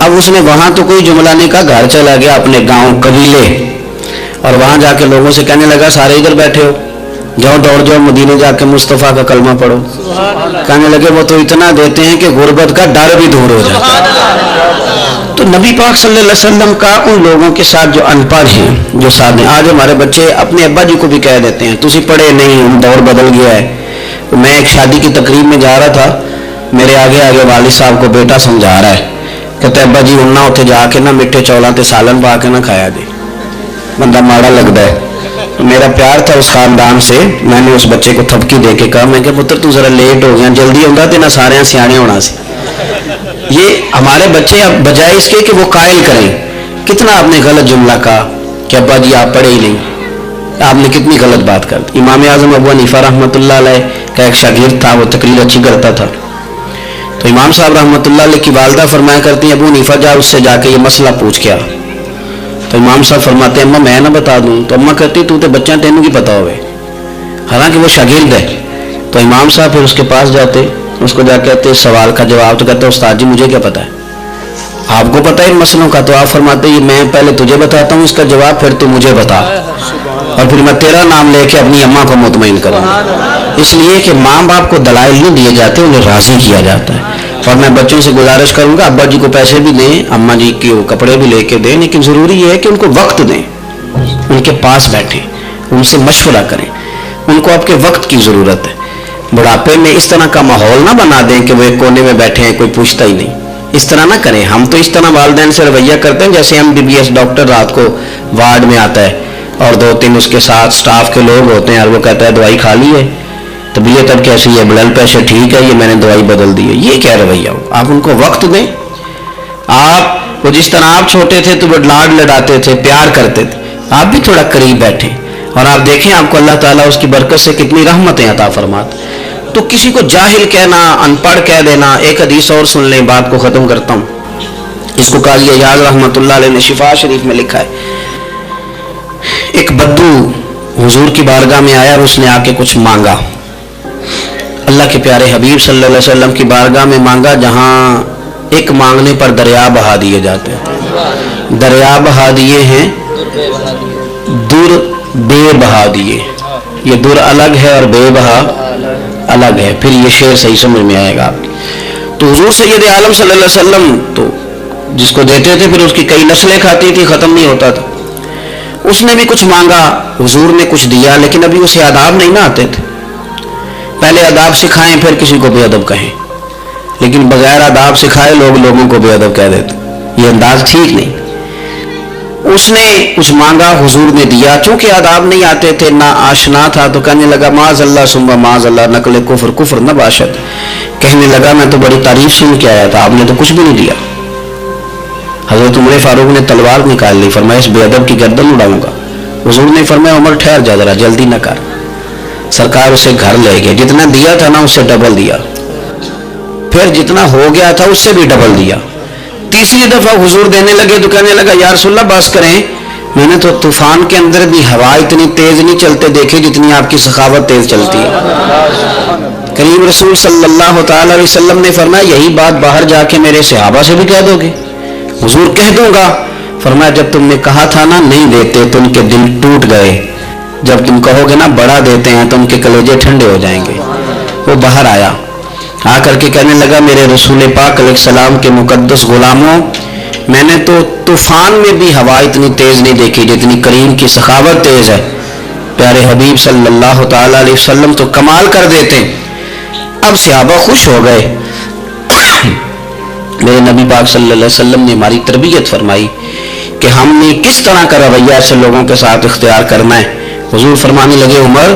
اب اس نے وہاں تو کوئی جملہ نہیں کہا، گھر چلا گیا اپنے گاؤں قبیلے، اور وہاں جا کے لوگوں سے کہنے لگا سارے ادھر بیٹھے ہو، جاؤ دوڑ جاؤ مدینے جا کے مصطفیٰ کا کلمہ پڑھو۔ کہنے لگے وہ تو اتنا دیتے ہیں کہ غربت کا ڈر بھی دور ہو جاتا ہے۔ تو نبی پاک صلی اللہ علیہ وسلم کا ان لوگوں کے ساتھ جو ان پڑھ ہیں، جو ساتھ ہیں، آج ہمارے بچے اپنے ابا جی کو بھی کہہ دیتے ہیں تسی پڑھے نہیں، دور بدل گیا ہے۔ میں ایک شادی کی تقریب میں جا رہا تھا، میرے آگے آگے والد صاحب کو بیٹا سمجھا رہا ہے، کہتے ابا جی ہوں نہ اتنے جا کے نہ میٹھے چولاں تے سالن پا کے نہ کھایا جی، بندہ ماڑا لگتا ہے۔ میرا پیار تھا اس خاندان سے، میں نے اس بچے کو تھپکی دے کے کہا، میں کہ پتر تو ذرا لیٹ ہو گیا، جلدی ہوتا تو نہ سارے سیانے ہونا سی۔ یہ ہمارے بچے اب بجائے اس کے کہ وہ قائل کریں، کتنا آپ نے غلط جملہ کہا کہ ابا جی آپ پڑھے ہی نہیں، آپ نے کتنی غلط بات کر دی۔ امام اعظم ابو حنیفہ رحمۃ اللہ علیہ کا ایک شاگرد تھا، وہ تقریر اچھی کرتا تھا، تو امام صاحب رحمۃ اللہ علیہ کی والدہ فرمایا کرتی ہیں ابو حنیفہ جا اس سے جا کے یہ مسئلہ پوچھ کے آ۔ تو امام صاحب فرماتے ہیں اماں میں نہ بتا دوں، تو اماں کہتی تو تے بچہ تینوں کی پتا ہوئے، حالانکہ وہ شاگرد ہے۔ تو امام صاحب پھر اس کے پاس جاتے، اس کو جا کہتے سوال کا جواب، تو کہتے استاد جی مجھے کیا پتا ہے، آپ کو پتا ہے ان مسئلوں کا؟ تو آپ فرماتے ہیں میں پہلے تجھے بتاتا ہوں اس کا جواب، پھر تو مجھے بتا، اور پھر میں تیرا نام لے کے اپنی اماں کو مطمئن کروں گا۔ اس لیے کہ ماں باپ کو دلائل نہیں دیے جاتے، انہیں راضی کیا جاتا ہے۔ اور میں بچوں سے گزارش کروں گا ابا جی کو پیسے بھی دیں، اماں جی کے کپڑے بھی لے کے دیں، لیکن ضروری یہ ہے کہ ان کو وقت دیں، ان کے پاس بیٹھیں، ان سے مشورہ کریں، ان کو آپ کے وقت کی ضرورت ہے۔ بڑھاپے میں اس طرح کا ماحول نہ بنا دیں کہ وہ ایک کونے میں بیٹھے ہیں، کوئی پوچھتا ہی نہیں، اس طرح نہ کریں۔ ہم تو اس طرح والدین سے رویہ کرتے ہیں جیسے MBBS ڈاکٹر رات کو وارڈ میں آتا ہے اور 2-3 اس کے ساتھ سٹاف کے لوگ ہوتے ہیں، اور وہ کہتا ہے دوائی کھا لی ہے، طبیعت اب کیسی ہے، بلڈ پریشر ٹھیک ہے، یہ میں نے دوائی بدل دی ہے، یہ کیا رویہ ہو؟ آپ ان کو وقت دیں۔ آپ وہ جس طرح آپ چھوٹے تھے تو وہ لاڈ لڑاتے تھے، پیار کرتے تھے، آپ بھی تھوڑا قریب بیٹھیں اور آپ دیکھیں آپ کو اللہ تعالیٰ اس کی برکت سے کتنی رحمتیں عطا فرماتے۔ تو کسی کو جاہل کہنا، ان پڑھ کہہ دینا، ایک حدیث اور سن لیں، بات کو ختم کرتا ہوں۔ اس کو قاضی ایاز رحمۃ اللہ علیہ نے شفا شریف میں لکھا ہے، ایک بدو حضور کی بارگاہ میں آیا اور اس نے آ کے کچھ مانگا، اللہ کے پیارے حبیب صلی اللہ علیہ وسلم کی بارگاہ میں مانگا جہاں ایک مانگنے پر دریا بہا دیے جاتے ہیں۔ دریا بہا دیے ہیں، در بے بہا دیے، یہ در الگ ہے اور بے بہا الگ ہے، پھر یہ شعر صحیح سمجھ میں آئے گا آپ کی۔ تو حضور سید عالم صلی اللہ علیہ وسلم تو جس کو دیتے تھے پھر اس کی کئی نسلیں کھاتی تھی، ختم نہیں ہوتا تھا۔ اس نے بھی کچھ مانگا، حضور نے کچھ دیا، لیکن ابھی اسے آداب نہیں نہ آتے تھے۔ پہلے آداب سکھائیں پھر کسی کو بے ادب کہیں، لیکن بغیر آداب سکھائے لوگوں کو بے ادب کہہ دیتے، یہ انداز ٹھیک نہیں۔ اس نے کچھ مانگا، حضور نے دیا، چونکہ آداب نہیں آتے تھے، نہ آشنا تھا، تو کہنے لگا معاذ اللہ ثم معاذ اللہ نقل کفر کفر نہ باشد، کہنے لگا میں تو بڑی تعریف سن کے آیا تھا، آپ نے تو کچھ بھی نہیں دیا۔ حضرت عمر فاروق نے تلوار نکال لی، فرمایا اس بے ادب کی گردن اڑاؤں گا۔ حضور نے فرمایا عمر ٹھہر جا ذرا، جلدی نہ کر۔ سرکار اسے گھر لے گئے، جتنا دیا تھا نا اس سے ڈبل دیا، پھر جتنا ہو گیا تھا اس سے بھی ڈبل دیا۔ تیسری دفعہ حضور دینے لگے تو کہنے لگا یا رسول اللہ بس کریں، میں نے تو طوفان کے اندر بھی ہوا اتنی تیز نہیں چلتے دیکھے جتنی آپ کی سخاوت تیز چلتی ہے۔ کریم رسول صلی اللہ تعالی علیہ وسلم نے فرمایا یہی بات باہر جا کے میرے صحابہ سے بھی کہہ دو گے؟ حضور کہہ دوں گا۔ فرمایا جب تم نے کہا تھا نا نہیں دیتے تو ان کے دل ٹوٹ گئے، جب تم کہو گے نا بڑا دیتے ہیں تو ان کے کلیجے ٹھنڈے ہو جائیں گے۔ وہ باہر آیا، آ کر کے کہنے لگا میرے رسول پاک علیہ السلام کے مقدس غلاموں، میں نے تو طوفان میں بھی ہوا اتنی تیز نہیں دیکھی جتنی کریم کی سخاوت تیز ہے۔ پیارے حبیب صلی اللہ تعالی علیہ وسلم تو کمال کر دیتے۔ اب صحابہ خوش ہو گئے۔ میرے نبی پاک صلی اللہ علیہ وسلم نے ہماری تربیت فرمائی کہ ہم نے کس طرح کا رویہ ایسے لوگوں کے ساتھ اختیار کرنا ہے۔ حضور فرمانے لگے عمر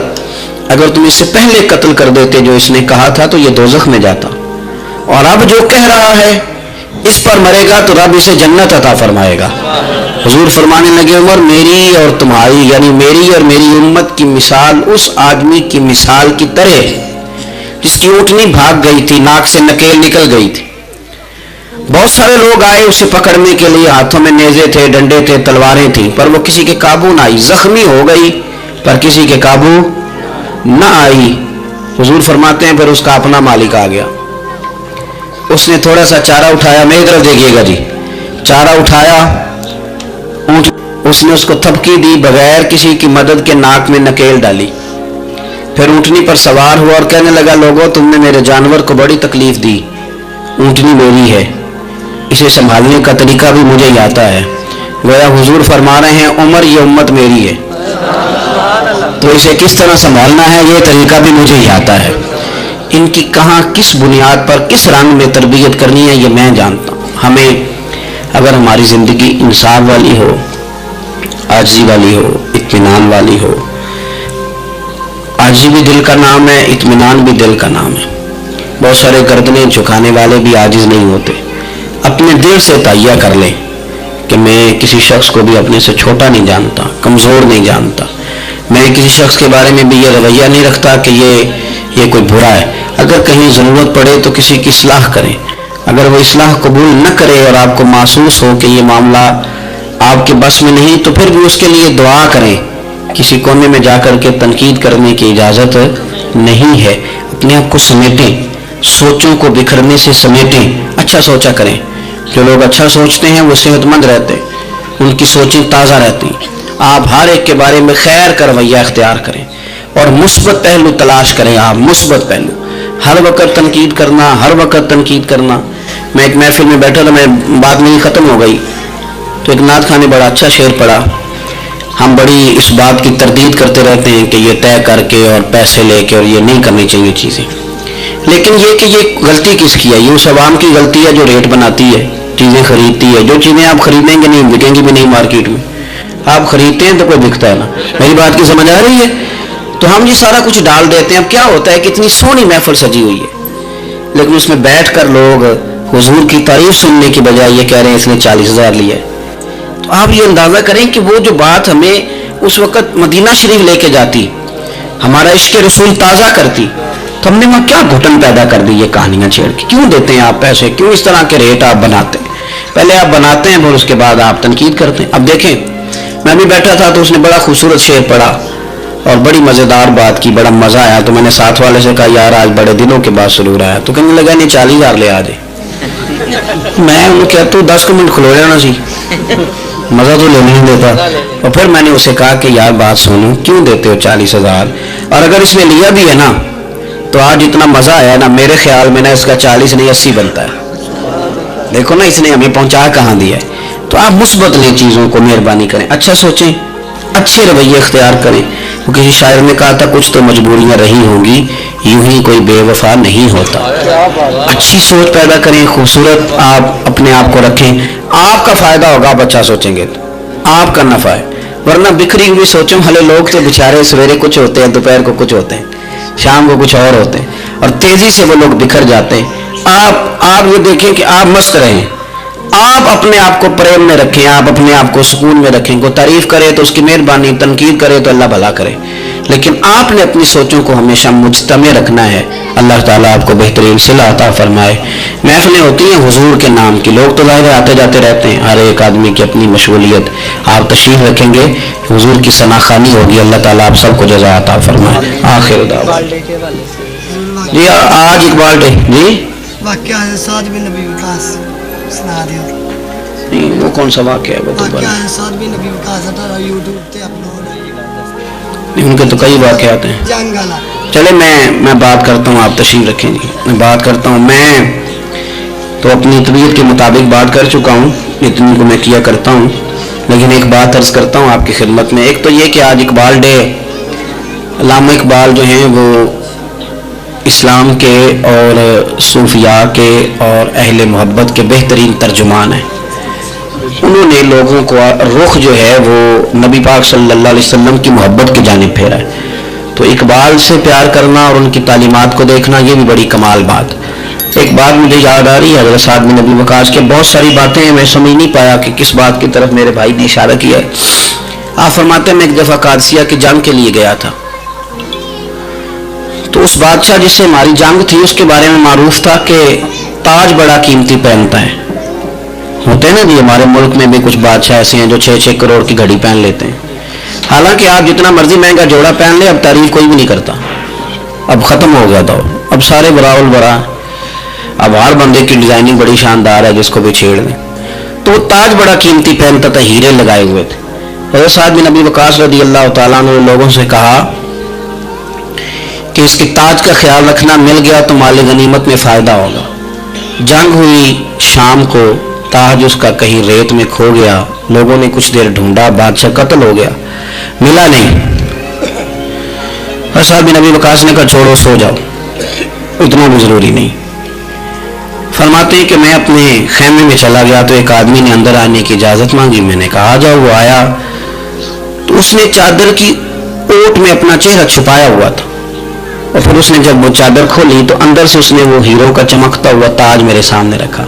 اگر تم اس سے پہلے قتل کر دیتے جو اس نے کہا تھا تو یہ دوزخ میں جاتا، اور اب جو کہہ رہا ہے اس پر مرے گا تو رب اسے جنت عطا فرمائے گا۔ حضور فرمانے لگے عمر میری اور تمہاری یعنی میری اور میری امت کی مثال اس آدمی کی مثال کی طرح جس کی اونٹنی بھاگ گئی تھی، ناک سے نکیل نکل گئی تھی، بہت سارے لوگ آئے اسے پکڑنے کے لیے، ہاتھوں میں نیزے تھے، ڈنڈے تھے، تلواریں تھیں، پر وہ کسی کے قابو نہ آئی، زخمی ہو گئی پر کسی کے قابو نہ آئی۔ حضور فرماتے ہیں پھر اس کا اپنا مالک آ گیا، اس نے تھوڑا سا چارہ اٹھایا, میری طرف دیکھیے گا جی, چارہ اٹھایا, اونٹ اس نے اس کو تھپکی دی, بغیر کسی کی مدد کے ناک میں نکیل ڈالی. پھر اونٹنی پر سوار ہوا اور کہنے لگا, لوگوں تم نے میرے جانور کو بڑی تکلیف دی, اونٹنی میری ہے, اسے سنبھالنے کا طریقہ بھی مجھے ہی آتا ہے. گویا حضور فرما رہے ہیں عمر یہ امت میری ہے, تو اسے کس طرح سنبھالنا ہے یہ طریقہ بھی مجھے ہی آتا ہے. ان کی کہاں کس بنیاد پر کس رنگ میں تربیت کرنی ہے یہ میں جانتا ہوں. ہمیں اگر ہماری زندگی انصاف والی ہو, عاجزی والی ہو, اطمینان والی ہو, عاجزی بھی دل کا نام ہے, اطمینان بھی دل کا نام ہے. بہت سارے گردنیں جھکانے والے بھی عاجز نہیں ہوتے. اپنے دل سے تہیہ کر لیں کہ میں کسی شخص کو بھی اپنے سے چھوٹا نہیں جانتا, کمزور نہیں جانتا. میں کسی شخص کے بارے میں بھی یہ رویہ نہیں رکھتا کہ یہ کوئی برا ہے. اگر کہیں ضرورت پڑے تو کسی کی اصلاح کریں. اگر وہ اصلاح قبول نہ کرے اور آپ کو محسوس ہو کہ یہ معاملہ آپ کے بس میں نہیں, تو پھر بھی اس کے لیے دعا کریں. کسی کونے میں جا کر کے تنقید کرنے کی اجازت نہیں ہے. اپنے آپ کو سمیٹیں, سوچوں کو بکھرنے سے سمیٹیں, اچھا سوچا کریں. جو لوگ اچھا سوچتے ہیں وہ صحت مند رہتے, ان کی سوچیں تازہ رہتی. آپ ہر ایک کے بارے میں خیر کا رویہ اختیار کریں اور مثبت پہلو تلاش کریں. آپ مثبت پہلو, ہر وقت تنقید کرنا, ہر وقت تنقید کرنا. میں ایک محفل میں بیٹھا تھا, میں بات نہیں ختم ہو گئی تو ایک نعت خان نے بڑا اچھا شعر پڑھا. ہم بڑی اس بات کی تردید کرتے رہتے ہیں کہ یہ طے کر کے اور پیسے لے کے اور یہ نہیں کرنی چاہیے چیزیں, لیکن یہ کہ یہ غلطی کس کی ہے؟ یہ اس عوام کی غلطی ہے جو ریٹ بناتی ہے, چیزیں خریدتی ہے. جو چیزیں آپ خریدیں گے نہیں بکیں گی بھی نہیں مارکیٹ میں. آپ خریدتے ہیں تو کوئی بکتا ہے نا. میری بات کی سمجھ آ رہی ہے؟ تو ہم یہ سارا کچھ ڈال دیتے ہیں. اب کیا ہوتا ہے کہ اتنی سونی محفل سجی ہوئی ہے, لیکن اس میں بیٹھ کر لوگ حضور کی تعریف سننے کی بجائے یہ کہہ رہے ہیں اس نے 40,000 لیا ہے. تو آپ یہ اندازہ کریں کہ وہ جو بات ہمیں اس وقت مدینہ شریف لے کے جاتی, ہمارا عشق رسول تازہ کرتی, تو ہم نے وہاں کیا گھٹن پیدا کر دی یہ کہانیاں چھیڑ کے. کیوں دیتے ہیں آپ پیسے؟ کیوں اس طرح کے ریٹ آپ بناتے ہیں؟ پہلے آپ بناتے ہیں پھر اس کے بعد آپ تنقید کرتے ہیں. اب دیکھیں, میں بھی بیٹھا تھا تو اس نے بڑا خوبصورت شعر پڑھا اور بڑی مزیدار بات کی, بڑا مزہ آیا. تو میں نے ساتھ والے سے کہا یار آج بڑے دنوں کے بعد سرور آیا. تو کہنے لگا نہیں 40,000 لے آ جائے. میں انہوں کہا تو 10 منٹ کھلو جانا سی, مزہ تو لینے نہیں دیتا. اور پھر میں نے اسے کہا کہ یار بات سنو, کیوں دیتے ہو 40,000؟ اور اگر اس نے لیا بھی ہے نا تو آج اتنا مزہ آیا نا, میرے خیال میں نا اس کا 40 نہیں 80 بنتا ہے. دیکھو نا اس نے ہمیں پہنچا کہاں دیا ہے. تو آپ مثبت لیں چیزوں کو, مہربانی کریں, اچھا سوچیں, اچھے رویے اختیار کریں. کسی شاعر نے کہا تھا کچھ تو مجبوریاں رہی ہوں گی, یوں ہی کوئی بے وفا نہیں ہوتا. اچھی سوچ پیدا کریں, خوبصورت آپ اپنے آپ کو رکھیں. آپ کا فائدہ ہوگا, آپ اچھا سوچیں گے تو آپ کا نفع ہے. ورنہ بکھری ہوئی سوچوں والے لوگ تو بیچارے سویرے کچھ ہوتے ہیں, دوپہر کو کچھ ہوتے ہیں, شام کو کچھ اور ہوتے ہیں, اور تیزی سے وہ لوگ بکھر جاتے ہیں. آپ یہ دیکھیں کہ آپ مست رہیں, آپ اپنے آپ کو پریم میں رکھیں, آپ اپنے آپ کو سکون میں رکھیں. کوئی تعریف کرے تو اس کی مہربانی, تنقید کرے تو اللہ بھلا کرے, لیکن آپ نے اپنی سوچوں کو ہمیشہ مجتمع رکھنا ہے. اللہ تعالیٰ آپ کو بہترین صلہ عطا فرمائے. محفلیں ہوتی ہیں حضور کے نام کی, لوگ تو ظاہر آتے جاتے رہتے ہیں, ہر ایک آدمی کی اپنی مشغولیت. آپ تشریف رکھیں گے, حضور کی ثنا خوانی ہوگی. اللہ تعالیٰ آپ سب کو جزا عطا فرمائے. آخر دعوانا جی آج اقبال ڈے جی نہیں, وہ کون سا واقعہ ہے؟ وہ تو ان کے تو کئی واقعات ہیں. چلے میں بات کرتا ہوں, آپ تشریف رکھیں جی. میں بات کرتا ہوں. میں تو اپنی طبیعت کے مطابق بات کر چکا ہوں, اتنی کو میں کیا کرتا ہوں, لیکن ایک بات عرض کرتا ہوں آپ کی خدمت میں. ایک تو یہ کہ آج اقبال ڈے. علامہ اقبال جو ہیں وہ اسلام کے اور صوفیاء کے اور اہل محبت کے بہترین ترجمان ہیں. انہوں نے لوگوں کو رخ جو ہے وہ نبی پاک صلی اللہ علیہ وسلم کی محبت کی جانب پھیرا ہے. تو اقبال سے پیار کرنا اور ان کی تعلیمات کو دیکھنا یہ بھی بڑی کمال بات. ایک بات مجھے یاد آ رہی ہے حضرت سعد بن ابی وقاص کے, بہت ساری باتیں میں سمجھ نہیں پایا کہ کس بات کی طرف میرے بھائی نے اشارہ کیا ہے. آپ فرماتے ہیں میں ایک دفعہ قادسیہ کی جنگ کے لیے گیا تھا, تو اس بادشاہ جس سے ہماری جنگ تھی اس کے بارے میں معروف تھا کہ تاج بڑا قیمتی پہنتا ہے. ہوتے ہیں نا جی, ہمارے ملک میں بھی کچھ بادشاہ ایسے ہیں جو 6-6 کروڑ کی گھڑی پہن لیتے ہیں. حالانکہ آپ جتنا مرضی مہنگا جوڑا پہن لیں اب تعریف کوئی بھی نہیں کرتا. اب ختم ہو گیا تھا, اب سارے برا البرا. اب ہر بندے کی ڈیزائننگ بڑی شاندار ہے، جس کو بھی چھیڑ دیں. تو وہ تاج بڑا قیمتی پہنتا تھا، ہیرے لگائے ہوئے تھے. حضرت سعد بن ابی وقاص رضی اللہ تعالیٰ عنہ نے لوگوں سے کہا کہ اس کے تاج کا خیال رکھنا، مل گیا تو مال غنیمت میں فائدہ ہوگا. جنگ ہوئی شام کو، تاج اس کا کہیں ریت میں کھو گیا. لوگوں نے کچھ دیر ڈھونڈا، بادشاہ قتل ہو گیا، ملا نہیں. حضرت سعد بن ابی وقاص نے کہا چھوڑو، سو جاؤ، اتنا بھی ضروری نہیں. فرماتے ہیں کہ میں اپنے خیمے میں چلا گیا تو ایک آدمی نے اندر آنے کی اجازت مانگی. میں نے کہا آ جاؤ. وہ آیا تو اس نے چادر کی اوٹ میں اپنا چہرہ چھپایا ہوا تھا، اور پھر اس نے جب وہ چادر کھولی تو اندر سے اس نے وہ ہیروں کا چمکتا ہوا تاج میرے سامنے رکھا.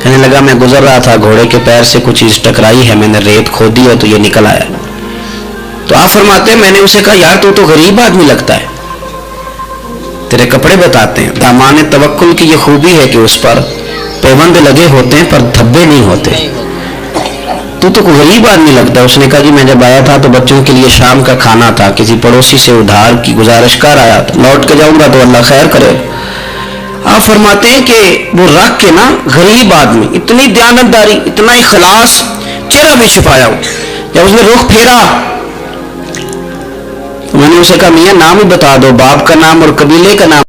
کہنے لگا میں گزر رہا تھا، گھوڑے کے پیر سے کچھ چیز ٹکرائی ہے، میں نے ریت کھودی ہے تو یہ نکل آیا. تو آپ فرماتے ہیں میں نے اسے کہا یار تو غریب آدمی لگتا ہے، تیرے کپڑے بتاتے ہیں. دامان توکل کی یہ خوبی ہے کہ اس پر پیوند لگے ہوتے ہیں پر دھبے نہیں ہوتے. تو غریب آدمی لگتا ہے. اس نے کہا جی میں جب آیا تھا تو بچوں کے لیے شام کا کھانا تھا، کسی پڑوسی سے ادھار کی گزارش کر آیا تھا، لوٹ کے جاؤں گا تو اللہ خیر کرے. آپ فرماتے ہیں کہ وہ رکھ کے نا غریب آدمی، اتنی دیانتداری، اتنا اخلاص، چہرہ بھی چھپایا ہو. جب اس نے رخ پھیرا تو میں نے اسے کہا میاں نام ہی بتا دو، باپ کا نام اور قبیلے کا نام.